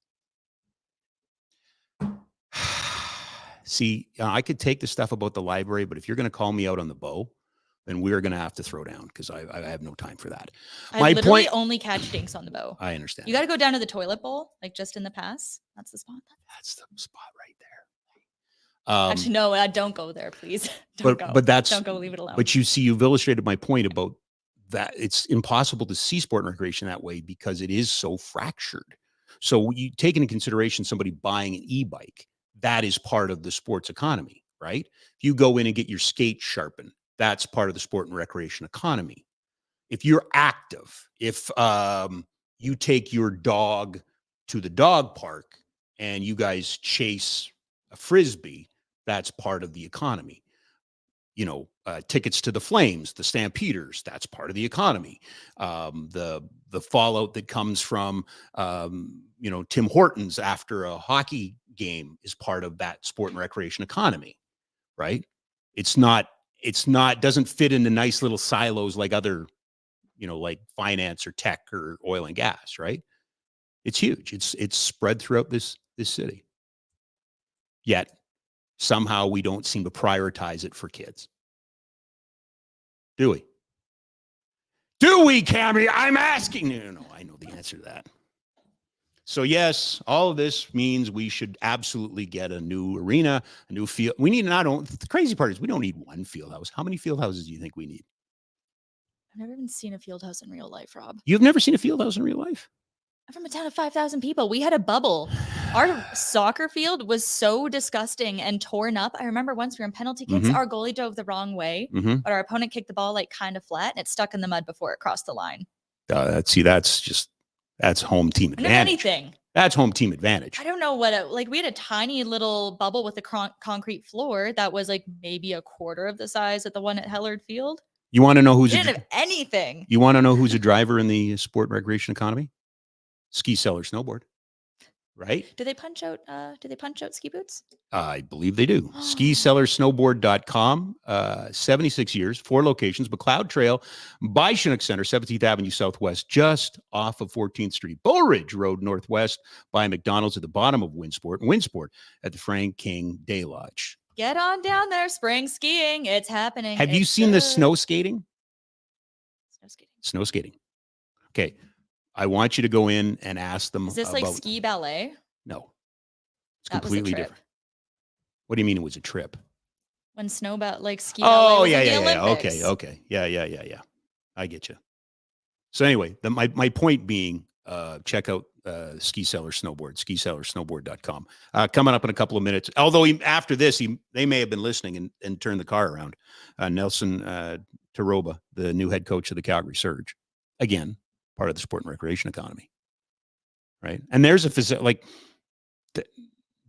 See, I could take the stuff about the library, but if you're going to call me out on the bow, then we're going to have to throw down, because I have no time for that. I literally only catch dinks on the bow. I understand. You got to go down to the toilet bowl, like just in the pass. That's the spot. That's the spot right there. Actually, no, don't go there, please. Don't go. Leave it alone. But you see, you've illustrated my point about that. It's impossible to see sport and recreation that way because it is so fractured. So you take into consideration somebody buying an e-bike, that is part of the sports economy, right? If you go in and get your skate sharpened, that's part of the sport and recreation economy. If you're active, if you take your dog to the dog park and you guys chase a Frisbee, that's part of the economy. Tickets to the Flames, the Stampeders, that's part of the economy. The fallout that comes from, Tim Hortons after a hockey game is part of that sport and recreation economy, right? Doesn't fit into nice little silos like other, like finance or tech or oil and gas, right? It's huge. It's spread throughout this city. Yet somehow we don't seem to prioritize it for kids. Do we? Do we, Cami? I'm asking. No, I know the answer to that. So yes, all of this means we should absolutely get a new arena, a new field. We need the crazy part is we don't need one field house. How many field houses do you think we need? I've never even seen a field house in real life, Rob. You've never seen a field house in real life? I'm from a town of 5,000 people. We had a bubble. Our soccer field was so disgusting and torn up. I remember once we were in penalty kicks, our goalie dove the wrong way, but our opponent kicked the ball like kind of flat and it stuck in the mud before it crossed the line. That's home team advantage. If anything. That's home team advantage. I don't know we had a tiny little bubble with a concrete floor that was like maybe a quarter of the size of the one at Hellard Field. You want to know who's We didn't have anything. You want to know who's a driver in the sport and recreation economy? Ski seller snowboard, right? Do they punch out ski boots? I believe they do. SkiSellerSnowboard.com, 76 years, 4 locations, McLeod Trail, by Chinook Center, 17th Avenue Southwest, just off of 14th Street, Bull Ridge Road Northwest, by McDonald's at the bottom of Windsport, and Windsport at the Frank King Day Lodge. Get on down there, spring skiing. It's happening. Have you seen the snow skating? Snow skating. Snow skating. Okay. I want you to go in and ask them. Is this like ski ballet? No. It's That was a completely trip. different. What do you mean it was a trip? When ski ballet Oh, was yeah, in the yeah, yeah. Olympics. Okay. Yeah. I get you. So anyway, my point being, check out Ski Seller Snowboard, SkiSellerSnowboard.com. Coming up in a couple of minutes. Although after this, they may have been listening and turned the car around. Nelson Teroba, the new head coach of the Calgary Surge, again, part of the sport and recreation economy, right? And there's a facility,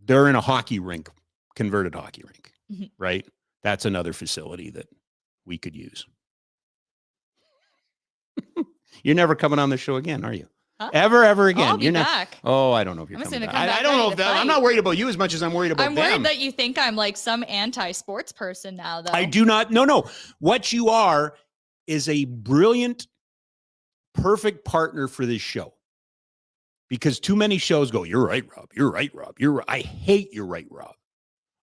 they're in a hockey rink, converted hockey rink, right? That's another facility that we could use. You're never coming on the show again, are you? Huh? Ever again? I'll be back. Oh, I don't know if you're I'm just coming gonna back. come back I don't know ready if to that. I'm fight. not worried about you as much as I'm worried about I'm them. worried that you think I'm like some anti-sports person now, though. I do not. No. What you are is a brilliant, perfect partner for this show. Because too many shows go, you're right, Rob. You're right, Rob. You're right. I hate you're right, Rob.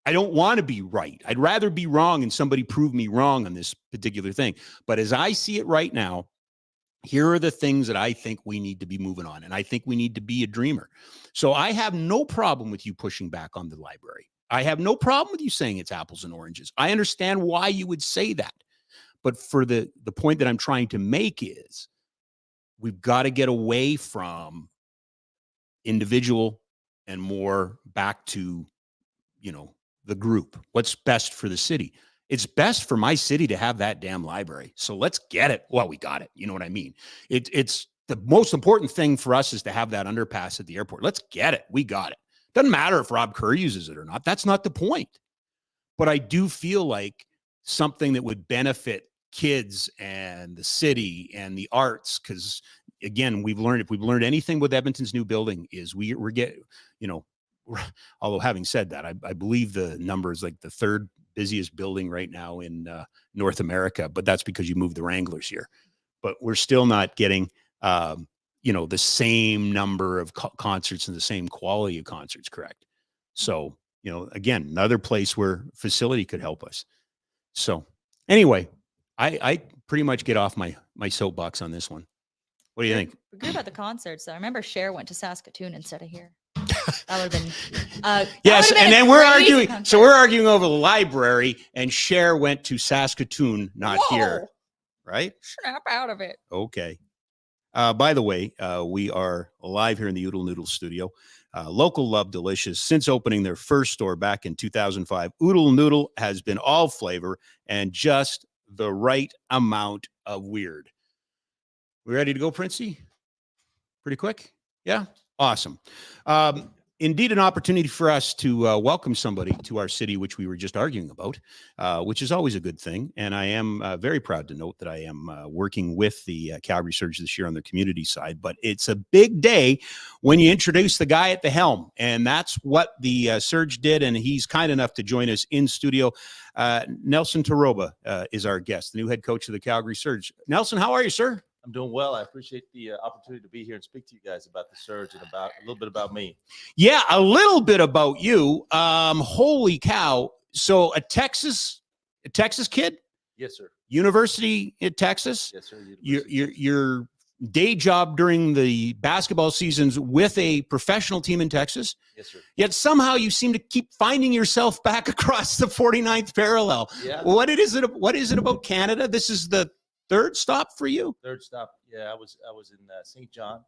I don't want to be right. I'd rather be wrong and somebody prove me wrong on this particular thing. But as I see it right now, here are the things that I think we need to be moving on. And I think we need to be a dreamer. So I have no problem with you pushing back on the library. I have no problem with you saying it's apples and oranges. I understand why you would say that. But for the point that I'm trying to make is we've got to get away from individual and more back to, the group. What's best for the city? It's best for my city to have that damn library. So let's get it. Well, we got it. You know what I mean? It's the most important thing for us is to have that underpass at the airport. Let's get it. We got it. Doesn't matter if Rob Kerr uses it or not. That's not the point. But I do feel like something that would benefit kids and the city and the arts, because again, if we've learned anything with Edmonton's new building is we're getting, although having said that, I believe the number is like the 3rd busiest building right now in North America, but that's because you moved the Wranglers here. But we're still not getting, the same number of concerts and the same quality of concerts, correct? So, again, another place where facility could help us. So anyway, I pretty much get off my soapbox on this one. What do you think? We're good about the concerts, though. I remember Cher went to Saskatoon instead of here. That would have been yes, and then we're arguing over the library, and Cher went to Saskatoon, not here, right? Snap out of it. Okay. By the way, we are live here in the Oodle Noodle studio. Local Love Delicious. Since opening their first store back in 2005, Oodle Noodle has been all flavor and just the right amount of weird. We ready to go, Princey? Pretty quick? Yeah? Awesome. Indeed, an opportunity for us to welcome somebody to our city, which we were just arguing about, which is always a good thing. And I am very proud to note that I am working with the Calgary Surge this year on the community side. But it's a big day when you introduce the guy at the helm. And that's what the Surge did. And he's kind enough to join us in studio. Nelson Teroba is our guest, the new head coach of the Calgary Surge. Nelson, how are you, sir? I'm doing well. I appreciate the opportunity to be here and speak to you guys about the Surge and about a little bit about me. Yeah, a little bit about you. Holy cow! So a Texas kid? Yes, sir. University in Texas? Yes, sir. Your day job during the basketball seasons with a professional team in Texas? Yes, sir. Yet somehow you seem to keep finding yourself back across the 49th parallel. Yeah. What is it about Canada? This is the 3rd stop for you? 3rd stop. Yeah, I was in St. John.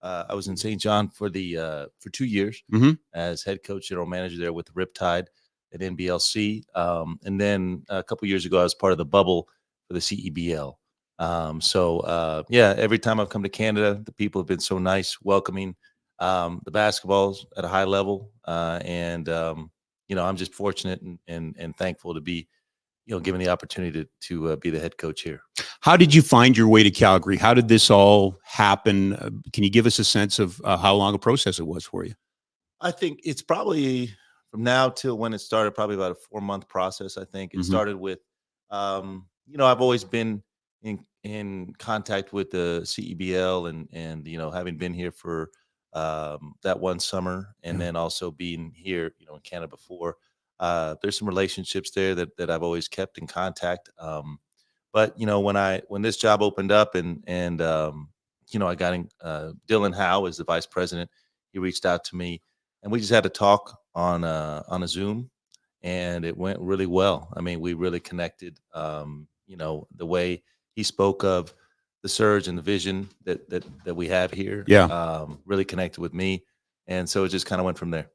I was in St. John for 2 years as head coach, general manager there with Riptide at NBLC. And then a couple years ago, I was part of the bubble for the CEBL. Every time I've come to Canada, the people have been so nice, welcoming. The basketball's at a high level. I'm just fortunate and thankful to be given the opportunity to be the head coach here. How did you find your way to Calgary? How did this all happen? Can you give us a sense of how long a process it was for you? I think it's probably from now till when it started, probably about a 4-month process. I think it started with, I've always been in contact with the CEBL and having been here for that one summer, and then also being here, in Canada before. There's some relationships there that I've always kept in contact. But when this job opened up and I got in, Dylan Howe is the vice president. He reached out to me, and we just had a talk on a Zoom, and it went really well. I mean, we really connected. The way he spoke of the surge and the vision that we have here, really connected with me, and so it just kind of went from there.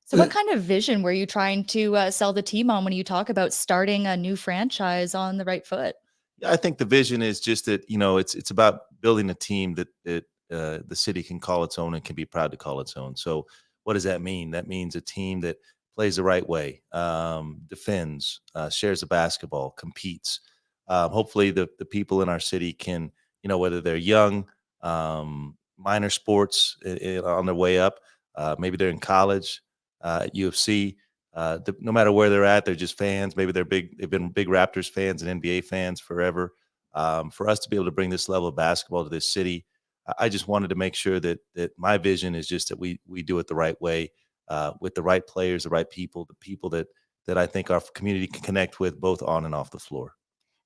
So what kind of vision were you trying to sell the team on when you talk about starting a new franchise on the right foot? Yeah, I think the vision is just that, it's about building a team that the city can call its own and can be proud to call its own. So what does that mean? That means a team that plays the right way, defends, shares the basketball, competes. Hopefully the people in our city can, whether they're young, minor sports on their way up, maybe they're in college, at UFC, no matter where they're at, they're just fans. Maybe they've been big Raptors fans and NBA fans forever. For us to be able to bring this level of basketball to this city, I just wanted to make sure that my vision is just that we do it the right way, with the right players, the right people, the people that I think our community can connect with both on and off the floor.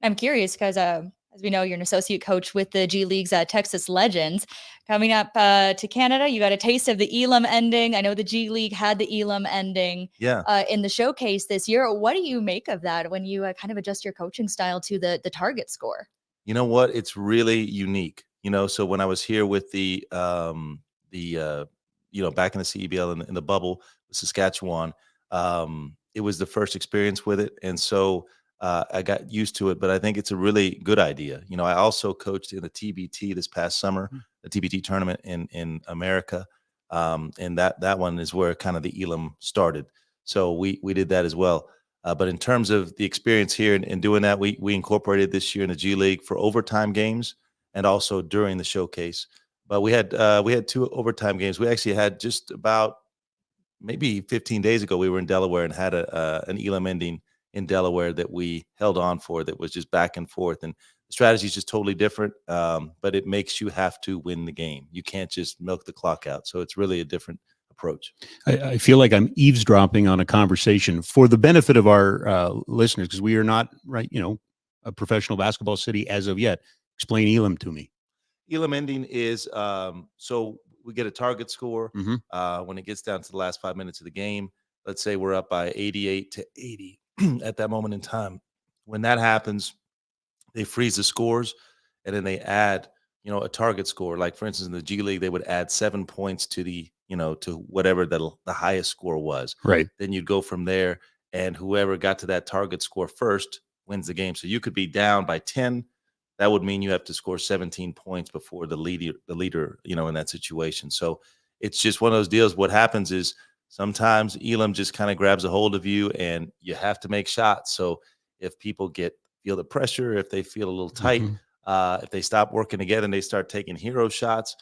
I'm curious because, as we know, you're an associate coach with the G League's Texas Legends. Coming up to Canada, you got a taste of the Elam ending. I know the G League had the Elam ending in the showcase this year. What do you make of that when you kind of adjust your coaching style to the target score? You know what? It's really unique. So when I was here with the back in the CEBL in the bubble with Saskatchewan, it was the first experience with it. And so I got used to it, but I think it's a really good idea. I also coached in the TBT this past summer, the TBT tournament in America. And that one is where kind of the Elam started. So we did that as well. But in terms of the experience here and doing that, we incorporated this year in the G League for overtime games and also during the showcase. But we had 2 overtime games. We actually had just about maybe 15 days ago, we were in Delaware and had an Elam ending in Delaware that we held on for, that was just back and forth. And the strategy is just totally different, but it makes you have to win the game. You can't just milk the clock out. So it's really a different approach. I feel like I'm eavesdropping on a conversation for the benefit of our listeners, because we are not, a professional basketball city as of yet. Explain Elam to me. Elam ending is, so we get a target score when it gets down to the last 5 minutes of the game. Let's say we're up by 88-80 at that moment in time. When that happens, they freeze the scores and then they add, a target score. Like for instance, in the G League, they would add 7 points to the, to whatever the highest score was. Right. Then you'd go from there, and whoever got to that target score first wins the game. So you could be down by 10. That would mean you have to score 17 points before the leader, in that situation. So it's just one of those deals. What happens is sometimes Elam just kind of grabs a hold of you and you have to make shots. So if people feel the pressure, if they feel a little tight, if they stop working together and they start taking hero shots,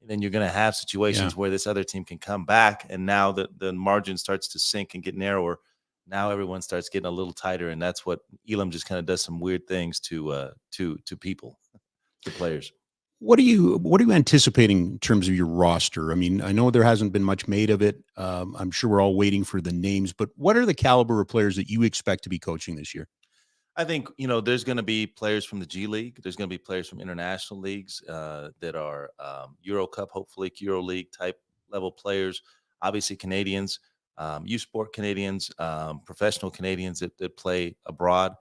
then you're going to have situations where this other team can come back. And now the margin starts to sink and get narrower. Now everyone starts getting a little tighter, and that's what Elam just kind of does some weird things to people, to players. What are you anticipating in terms of your roster? I mean, I know there hasn't been much made of it. I'm sure we're all waiting for the names, but what are the caliber of players that you expect to be coaching this year? I think, there's going to be players from the G League. There's going to be players from international leagues that are Euro Cup, hopefully Euro League type level players. Obviously Canadians, U Sport Canadians, professional Canadians that play abroad.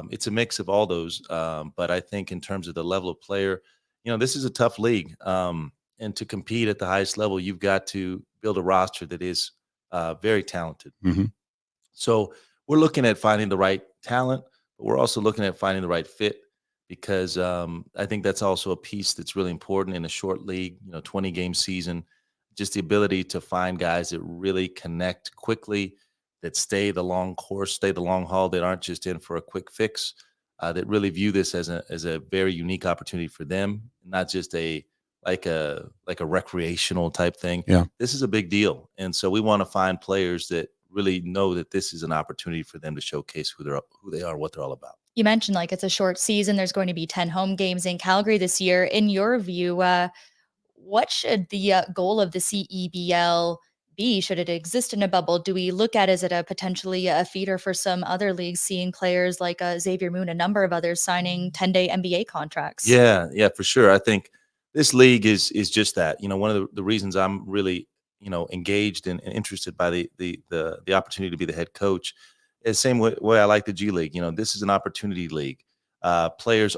It's a mix of all those. But I think in terms of the level of player, this is a tough league. And to compete at the highest level, you've got to build a roster that is very talented. So we're looking at finding the right talent, but we're also looking at finding the right fit, because I think that's also a piece that's really important in a short league, 20-game season. Just the ability to find guys that really connect quickly, that stay the long course, stay the long haul, that aren't just in for a quick fix, that really view this as a very unique opportunity for them, not just like a recreational type thing. Yeah. This is a big deal. And so we want to find players that really know that this is an opportunity for them to showcase who they are, what they're all about. You mentioned like it's a short season. There's going to be 10 home games in Calgary this year. In your view, what should the goal of the CEBL be? Should it exist in a bubble? Do we look at, is it a potentially a feeder for some other leagues, seeing players like Xavier Moon, a number of others signing 10-day NBA contracts? Yeah, for sure. I think this league is just that. One of the reasons I'm really, engaged and interested by the opportunity to be the head coach is the same way I like the G League. This is an opportunity league. Players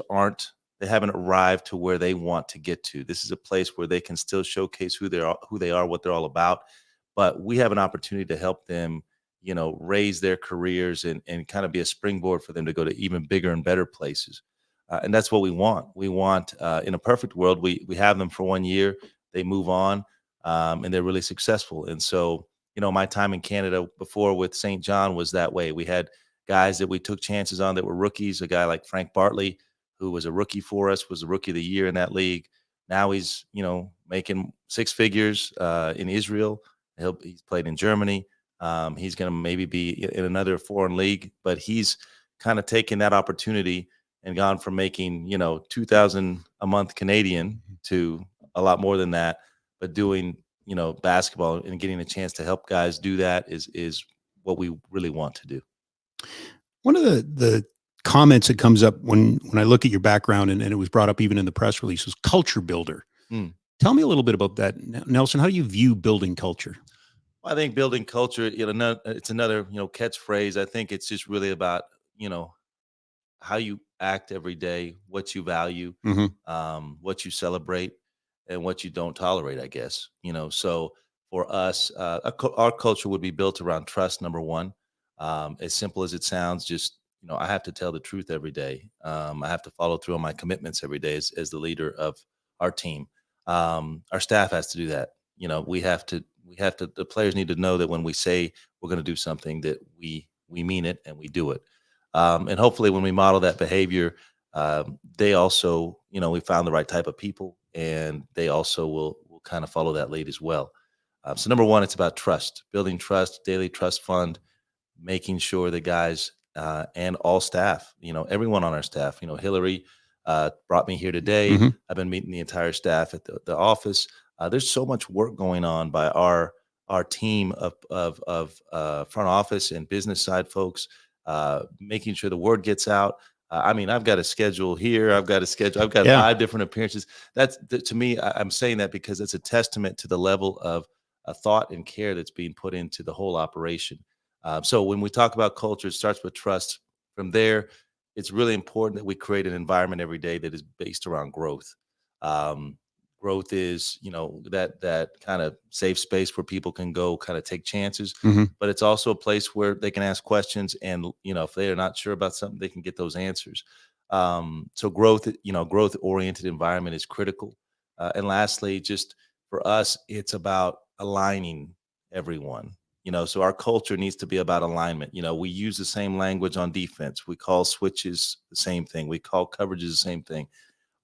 they haven't arrived to where they want to get to. This is a place where they can still showcase who they are, what they're all about. But we have an opportunity to help them, raise their careers and kind of be a springboard for them to go to even bigger and better places. And that's what we want. We want, in a perfect world, we have them for 1 year, they move on, and they're really successful. And so, my time in Canada before with St. John was that way. We had guys that we took chances on that were rookies. A guy like Frank Bartley, who was a rookie for us, was the rookie of the year in that league. Now he's, making six figures in Israel. He's played in Germany. He's going to maybe be in another foreign league, but he's kind of taken that opportunity and gone from making, $2,000 a month Canadian to a lot more than that, but doing, basketball and getting a chance to help guys do that is what we really want to do. One of the comments that comes up when I look at your background, and it was brought up even in the press release, was culture builder. Tell me a little bit about that, Nelson. How do you view building culture? Well, I think building culture, it's another, catchphrase. I think it's just really about, how you act every day, what you value, what you celebrate, and what you don't tolerate, I guess. So for us, our culture would be built around trust, number one. As simple as it sounds, just, I have to tell the truth every day. I have to follow through on my commitments every day as the leader of our team. Our staff has to do that. We have to, the players need to know that when we say we're going to do something, that we mean it and we do it. And hopefully when we model that behavior, they also, we found the right type of people, and they also will kind of follow that lead as well. So number one, it's about trust, building trust, daily trust fund, making sure the guys and all staff, everyone on our staff, Hillary brought me here today. I've been meeting the entire staff at the office. There's so much work going on by our team of front office and business side folks, making sure the word gets out. I've got a schedule here. I've got 5 different appearances. To me, I'm saying that because it's a testament to the level of thought and care that's being put into the whole operation. So when we talk about culture, it starts with trust. From there, it's really important that we create an environment every day that is based around growth. Growth is, that kind of safe space where people can go kind of take chances, but it's also a place where they can ask questions, and, if they are not sure about something, they can get those answers. So growth-oriented environment is critical. And lastly, just for us, it's about aligning everyone. So our culture needs to be about alignment. We use the same language on defense. We call switches the same thing. We call coverages the same thing.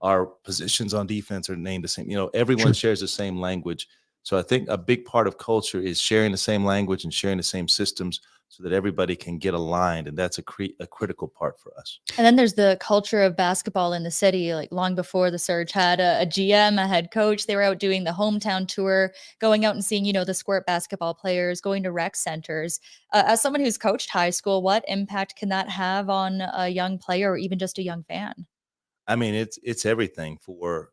Our positions on defense are named the same. Everyone shares the same language. So I think a big part of culture is sharing the same language and sharing the same systems so that everybody can get aligned. And that's a critical part for us. And then there's the culture of basketball in the city. Like long before the Surge had a GM, a head coach, they were out doing the hometown tour, going out and seeing, the Squirt basketball players, going to rec centers. As someone who's coached high school, what impact can that have on a young player or even just a young fan? It's everything for,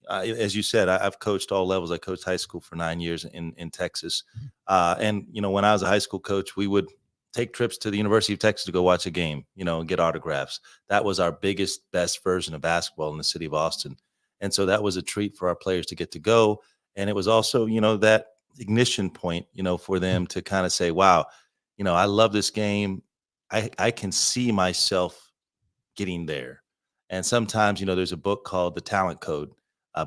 as you said, I've coached all levels. I coached high school for 9 years in Texas. And, when I was a high school coach, we would take trips to the University of Texas to go watch a game, and get autographs. That was our biggest, best version of basketball in the city of Austin. And so that was a treat for our players to get to go. And it was also, that ignition point, for them to kind of say, wow, I love this game. I can see myself getting there. And sometimes, there's a book called The Talent Code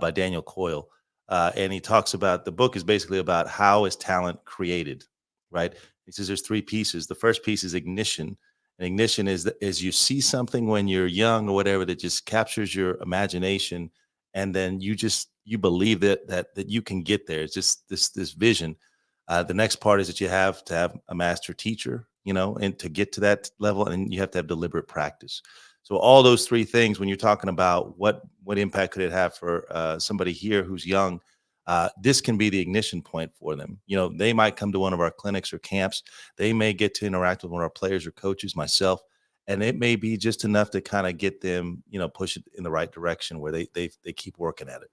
by Daniel Coyle. And he talks about, the book is basically about how is talent created, right? He says there's 3 pieces. The first piece is ignition. And ignition is you see something when you're young or whatever that just captures your imagination, and then you believe that you can get there. It's just this vision. The next part is that you have to have a master teacher, and to get to that level, and you have to have deliberate practice. So all those 3 things, when you're talking about what impact could it have for somebody here who's young, this can be the ignition point for them. They might come to one of our clinics or camps. They may get to interact with one of our players or coaches, myself, and it may be just enough to kind of get them, push it in the right direction where they keep working at it.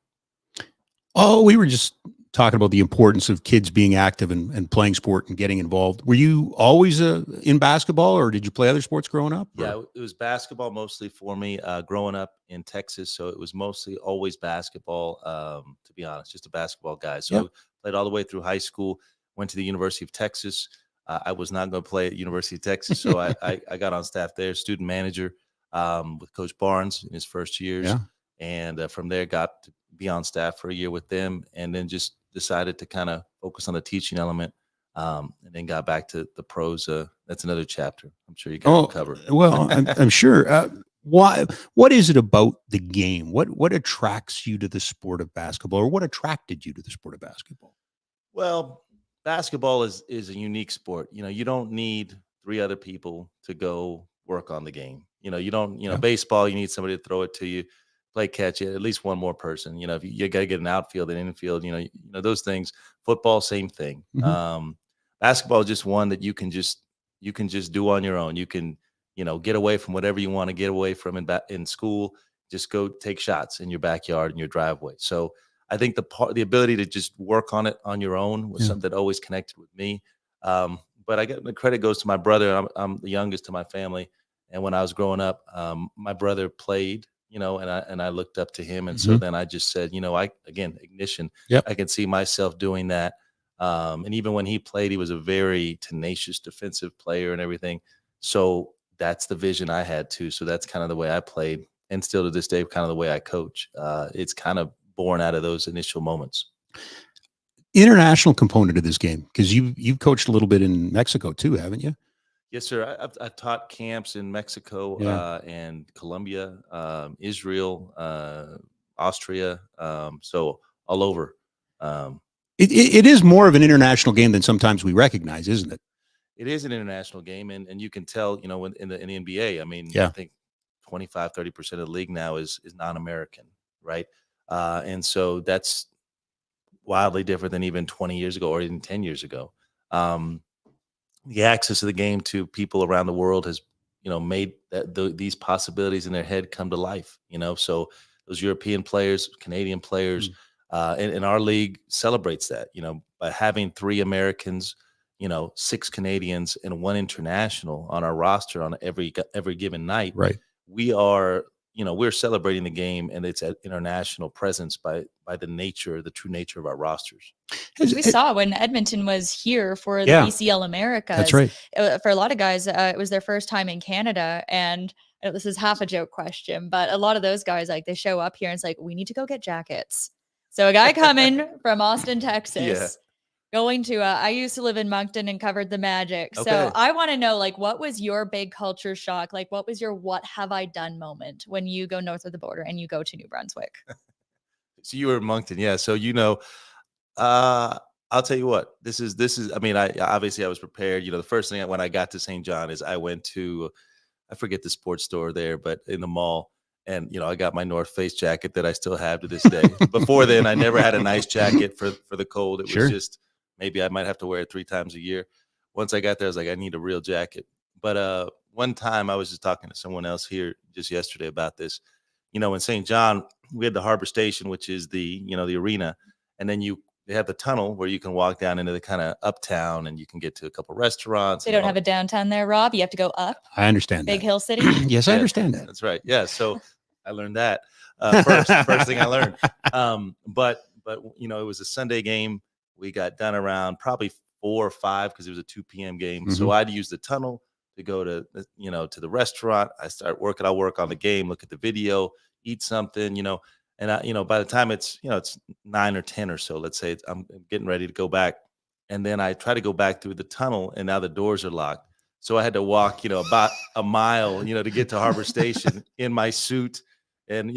Oh, we were just talking about the importance of kids being active and playing sport and getting involved. Were you always in basketball, or did you play other sports growing up? Or? Yeah, it was basketball mostly for me growing up in Texas. So it was mostly always basketball, to be honest, just a basketball guy. So I played all the way through high school, went to the University of Texas. I was not going to play at University of Texas, so I got on staff there, student manager with Coach Barnes in his first years. Yeah. And from there got to be on staff for a year with them, and then just decided to kind of focus on the teaching element, and then got back to the pros. That's another chapter. I'm sure you got covered. Well, I'm sure. What is it about the game? What attracts you to the sport of basketball, or what attracted you to the sport of basketball? Well, basketball is a unique sport. You don't need 3 other people to go work on the game. You don't, baseball, you need somebody to throw it to you, play catch it, at least one more person. If you got to get an outfield and infield, those things. Football, same thing. Mm-hmm. Basketball is just one that you can just do on your own. You can, get away from whatever you want to get away from in school. Just go take shots in your backyard, in your driveway. So I think the ability to just work on it on your own was something that always connected with me. But I get the credit goes to my brother. I'm the youngest to my family, and when I was growing up, my brother played. And I looked up to him. And so then I just said, ignition. Yep. I can see myself doing that. And even when he played, he was a very tenacious defensive player and everything. So that's the vision I had too. So that's kind of the way I played, and still to this day, kind of the way I coach. It's kind of born out of those initial moments. International component of this game, because you've coached a little bit in Mexico too, haven't you? Yes, sir. I've taught camps in Mexico and Colombia, Israel, Austria, so all over. It is more of an international game than sometimes we recognize, isn't it? It is an international game, and you can tell, in the NBA. I mean, I think 25-30% of the league now is non-American, right? And so that's wildly different than even 20 years ago or even 10 years ago. The access of the game to people around the world has, made these possibilities in their head come to life. So those European players, Canadian players, and our league celebrates that. By having 3 Americans, 6 Canadians, and 1 international on our roster on every given night. Right. We are, we're celebrating the game and its international presence by the true nature of our rosters. We saw when Edmonton was here for the BCL Americas. That's right. For a lot of guys, it was their first time in Canada. And this is half a joke question, but a lot of those guys, they show up here and it's like, we need to go get jackets. So a guy coming from Austin, Texas, going to, I used to live in Moncton and covered the Magic. Okay. So I want to know, what was your big culture shock? What was your what have I done moment when you go north of the border and you go to New Brunswick? So you were in Moncton. Yeah. So, I'll tell you what, this is, I mean, I was prepared. The first thing when I got to St. John is I went to, I forget the sports store there, but in the mall. And, I got my North Face jacket that I still have to this day. Before then, I never had a nice jacket for the cold. It was just, maybe I might have to wear it 3 times a year. Once I got there, I was like, I need a real jacket. But one time I was just talking to someone else here just yesterday about this. In St. John, we had the Harbor Station, which is the arena. And then they have the tunnel where you can walk down into the kind of uptown and you can get to a couple restaurants. They don't have a downtown there, Rob. You have to go up. I understand Big that. Hill City. Yes, I understand that. That's right. Yeah. So I learned that first thing I learned. But it was a Sunday game. We got done around probably 4 or 5 because it was a 2 p.m. game. Mm-hmm. So I'd use the tunnel to go to the restaurant. I start working. I'll work on the game, look at the video, eat something, and by the time it's 9 or 10 or so, let's say I'm getting ready to go back. and then I tried to go back through the tunnel, and now the doors are locked. So I had to walk, about a mile, to get to Harbor Station in my suit, and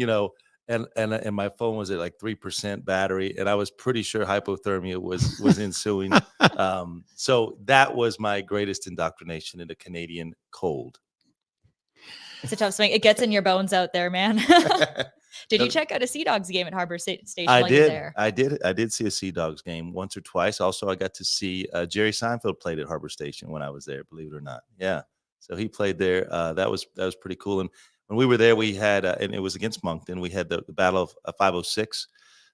and my phone was at like 3% battery, and I was pretty sure hypothermia was ensuing. So that was my greatest indoctrination in the Canadian cold. It's a tough swing. It gets in your bones out there, man. Did you check out a Sea Dogs game at Harbor Station while you were there? I did see a Sea Dogs game once or twice. Also, I got to see Jerry Seinfeld played at Harbor Station when I was there, believe it or not. Yeah. So he played there. That was pretty cool. And when we were there, we had, and it was against Moncton, we had the Battle of 506.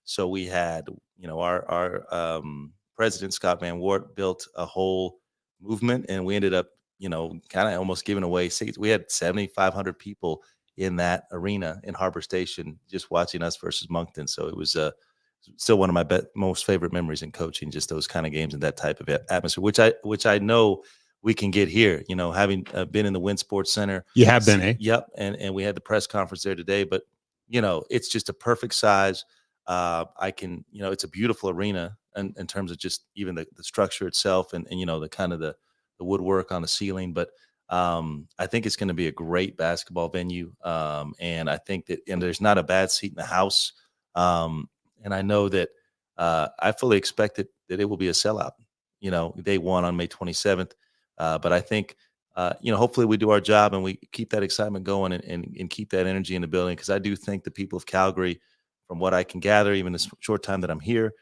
So we had, our president, Scott Van Wart, built a whole movement, and we ended up, kind of almost giving away seats. We had 7,500 people in that arena in Harbor Station just watching us versus Moncton. So it was still one of my most favorite memories in coaching, just those kind of games and that type of atmosphere, which I know we can get here, having been in the Wynn Sports Center. You have been, eh? Yep. And we had the press conference there today, but it's just a perfect size. I can, it's a beautiful arena in terms of just even the structure itself and the kind of the woodwork on the ceiling. But I think it's going to be a great basketball venue. And I think that, and there's not a bad seat in the house. And I know that I fully expect that it will be a sellout, day one on May 27th. But I think, hopefully we do our job and we keep that excitement going and keep that energy in the building. Because I do think the people of Calgary, from what I can gather, even the short time that I'm here,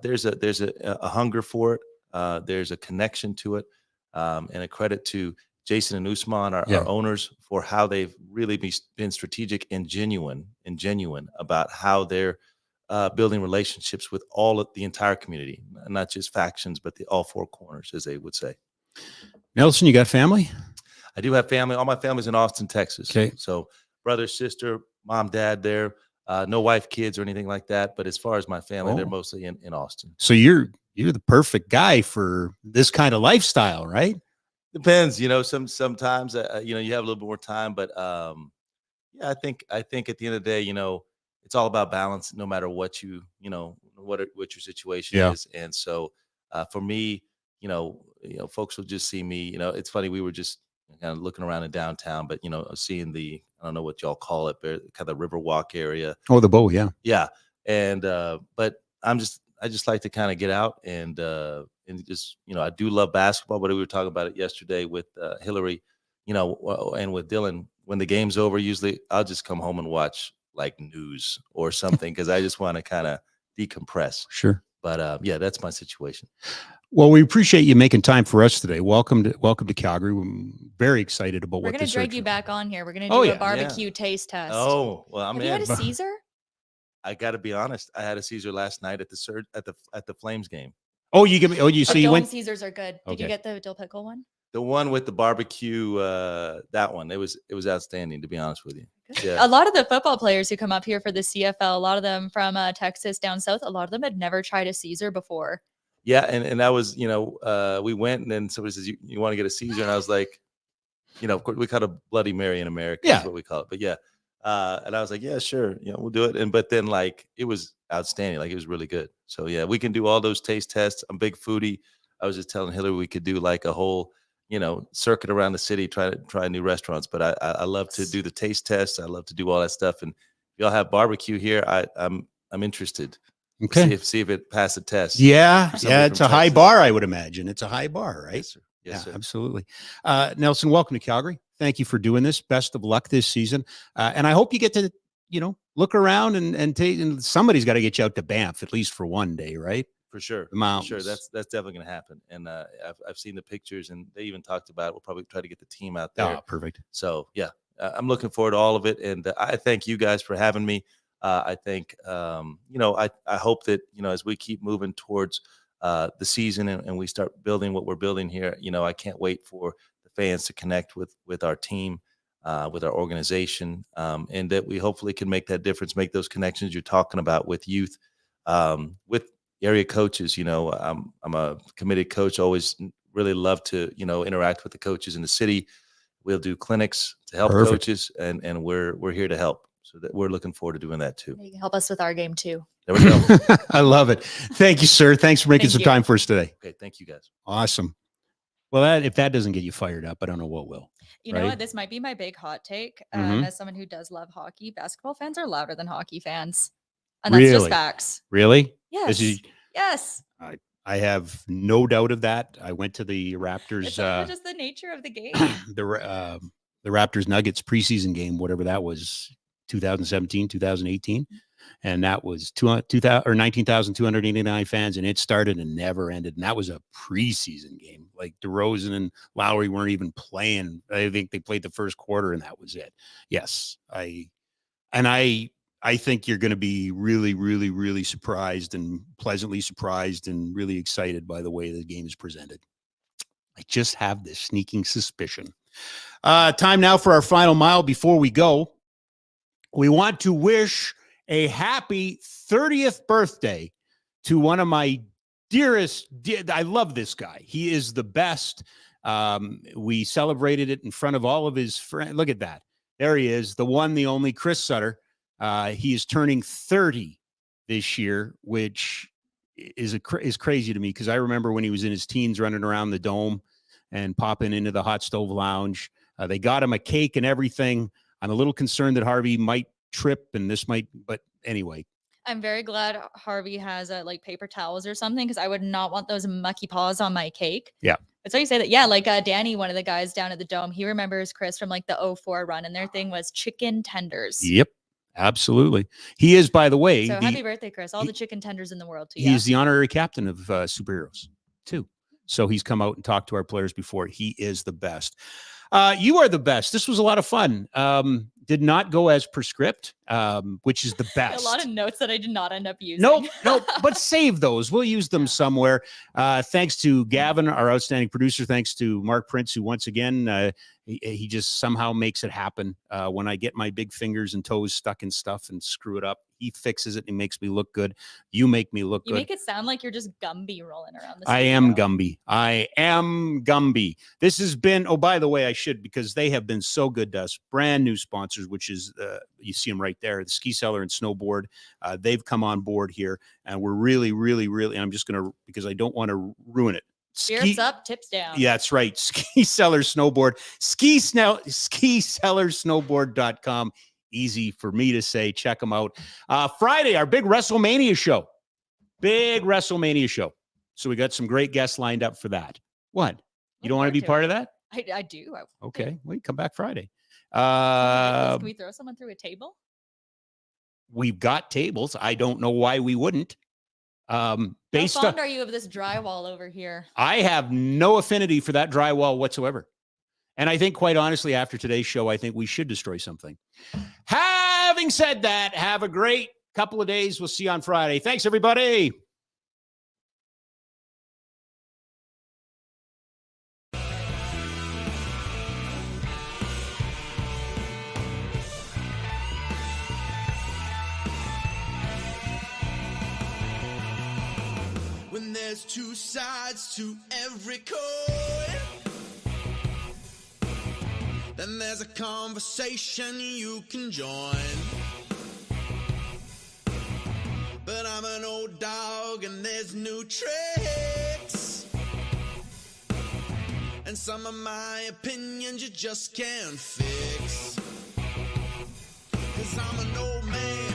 there's a hunger for it. There's a connection to it, and a credit to Jason and Usman, our owners, for how they've really been strategic and genuine about how they're building relationships with the entire community, not just factions, but all four corners, as they would say. Nelson, you got family? I do have family. All my family's in Austin, Texas. Okay. So brother, sister, mom, dad there. No wife, kids, or anything like that. But as far as my family, they're mostly in Austin. So you're the perfect guy for this kind of lifestyle, right? Depends, sometimes, you have a little bit more time, but I think at the end of the day, it's all about balance, no matter what what your situation is. And so for me, folks will just see me, it's funny. We were just kind of looking around in downtown, but, seeing I don't know what y'all call it, but kind of Riverwalk area. Oh, the bow. Yeah. Yeah. And, but I just like to kind of get out and just, I do love basketball, but we were talking about it yesterday with Hillary, and with Dylan. When the game's over, usually I'll just come home and watch like news or something because I just want to kind of decompress. Sure. But that's my situation. Well, we appreciate you making time for us today. Welcome to Calgary. We're very excited about We're what going to drag you back on here. We're going to do a barbecue taste test. Oh, well, I'm Have you had a Caesar? I got to be honest. I had a Caesar last night at the Flames game. Oh, you went. Caesars are good. Did you get the dill pickle one? The one with the barbecue, that one. It was outstanding, to be honest with you. Yeah. A lot of the football players who come up here for the CFL, a lot of them from Texas down south, a lot of them had never tried a Caesar before. Yeah, and that was, we went, and then somebody says, you want to get a Caesar? And I was like, of course, we call it a Bloody Mary in America. That's what we call it. But yeah. And I was like, yeah, sure. We'll do it. But then it was outstanding. Like, it was really good. So yeah, we can do all those taste tests. I'm a big foodie. I was just telling Hillary we could do like a whole, circuit around the city, try new restaurants. But I love to do the taste tests. I love to do all that stuff. And if y'all have barbecue here, I'm interested. Okay. See if it passed the test. Yeah. It's a high bar, I would imagine. It's a high bar, right? Yes, sir. Yes, sir. Absolutely. Nelson, welcome to Calgary. Thank you for doing this. Best of luck this season. And I hope you get to, look around and somebody's got to get you out to Banff at least for one day, right? For sure. The mountains. For sure. That's definitely going to happen. And I've seen the pictures, and they even talked about it. We'll probably try to get the team out there. Oh, perfect. So yeah, I'm looking forward to all of it. And I thank you guys for having me. I think, I hope that, as we keep moving towards the season and we start building what we're building here, I can't wait for the fans to connect with our team, with our organization, and that we hopefully can make that difference, make those connections you're talking about with youth, with area coaches. I'm a committed coach, always really love to, interact with the coaches in the city. We'll do clinics to help coaches, and we're here to help. So that we're looking forward to doing that too. You can help us with our game too. There we go. I love it. Thank you, sir. Thanks for making Thank some you. time for us today. Okay, thank you guys. Awesome. Well, if that doesn't get you fired up, I don't know what will. You know Right. what? This might be my big hot take. Mhm. As someone who does love hockey, basketball fans are louder than hockey fans. And that's just Really? facts. Really? Yes. This is- Yes. I have no doubt of that. I went to the It's Raptors, also just the nature of the game. the Raptors Nuggets preseason game, whatever that was, 2017, 2018. And that was 19,289 fans, and it started and never ended. And that was a preseason game. Like DeRozan and Lowry weren't even playing. I think they played the first quarter, and that was it. Yes, I think you're going to be really, really, really surprised and pleasantly surprised and really excited by the way the game is presented. I just have this sneaking suspicion. Time now for our final mile. Before we go, we want to wish a happy 30th birthday to one of my dearest. I love this guy. He is the best. We celebrated it in front of all of his friends. Look at that. There he is, the one, the only Chris Sutter. He is turning 30 this year, which is crazy to me because I remember when he was in his teens running around the dome and popping into the hot stove lounge. They got him a cake and everything. I'm a little concerned that Harvey might trip and this might, but anyway. I'm very glad Harvey has like paper towels or something because I would not want those mucky paws on my cake. Yeah. That's how you say that. Yeah, like Danny, one of the guys down at the Dome, he remembers Chris from like the 04 run, and their thing was chicken tenders. Yep, absolutely. He is, by the way. So happy birthday, Chris. All the chicken tenders in the world to you. He's the honorary captain of superheroes, too. So he's come out and talked to our players before. He is the best. You are the best. This was a lot of fun. Did not go as per script, which is the best. A lot of notes that I did not end up using. Nope. But save those. We'll use them somewhere. Thanks to Gavin, our outstanding producer. Thanks to Mark Prince, who once again, he just somehow makes it happen. When I get my big fingers and toes stuck in stuff and screw it up, he fixes it and he makes me look good. You make me look good. You make it sound like you're just Gumby rolling around the I am Gumby. I am Gumby. This has been, oh, by the way, I should, because they have been so good to us. Brand new sponsors, which is, you see them right there, the Ski Cellar and Snowboard. They've come on board here, and we're really, really, really, I'm just going to, because I don't want to ruin it. Spirits up, tips down. Yeah, that's right. Ski Cellar Snowboard. SkiCellarSnowboard.com. Easy for me to say. Check them out. Friday, our big WrestleMania show. Big WrestleMania show. So we got some great guests lined up for that. What? You don't want to be part of that? I do. Okay. Well, you come back Friday. Can we throw someone through a table? We've got tables. I don't know why we wouldn't. How fond are you of this drywall over here? I have no affinity for that drywall whatsoever. And I think, quite honestly, after today's show, I think we should destroy something. Having said that, have a great couple of days. We'll see you on Friday. Thanks, everybody. When there's two sides to every coin, then there's a conversation you can join. But I'm an old dog and there's new tricks, and some of my opinions you just can't fix. 'Cause I'm an old man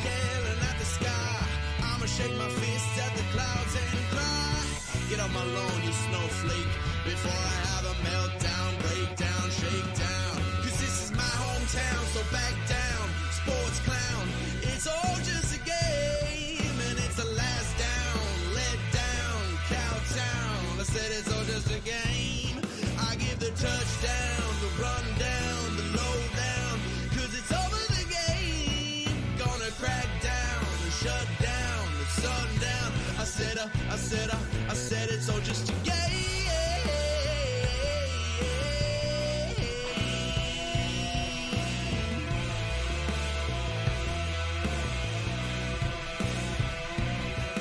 yelling at the sky. I'ma shake my fists at the clouds and cry. Get off my lawn, you snowflake, before I have a meltdown, breakdown, shakedown. 'Cause this is my hometown, so back down, sports clown. It's all just a game, and it's the last down, let down, Cowtown. I said it's all just a game. I give the touchdown, the rundown, the lowdown, 'cause it's over the game. Gonna crack down and shut down at sundown. I said it's all just a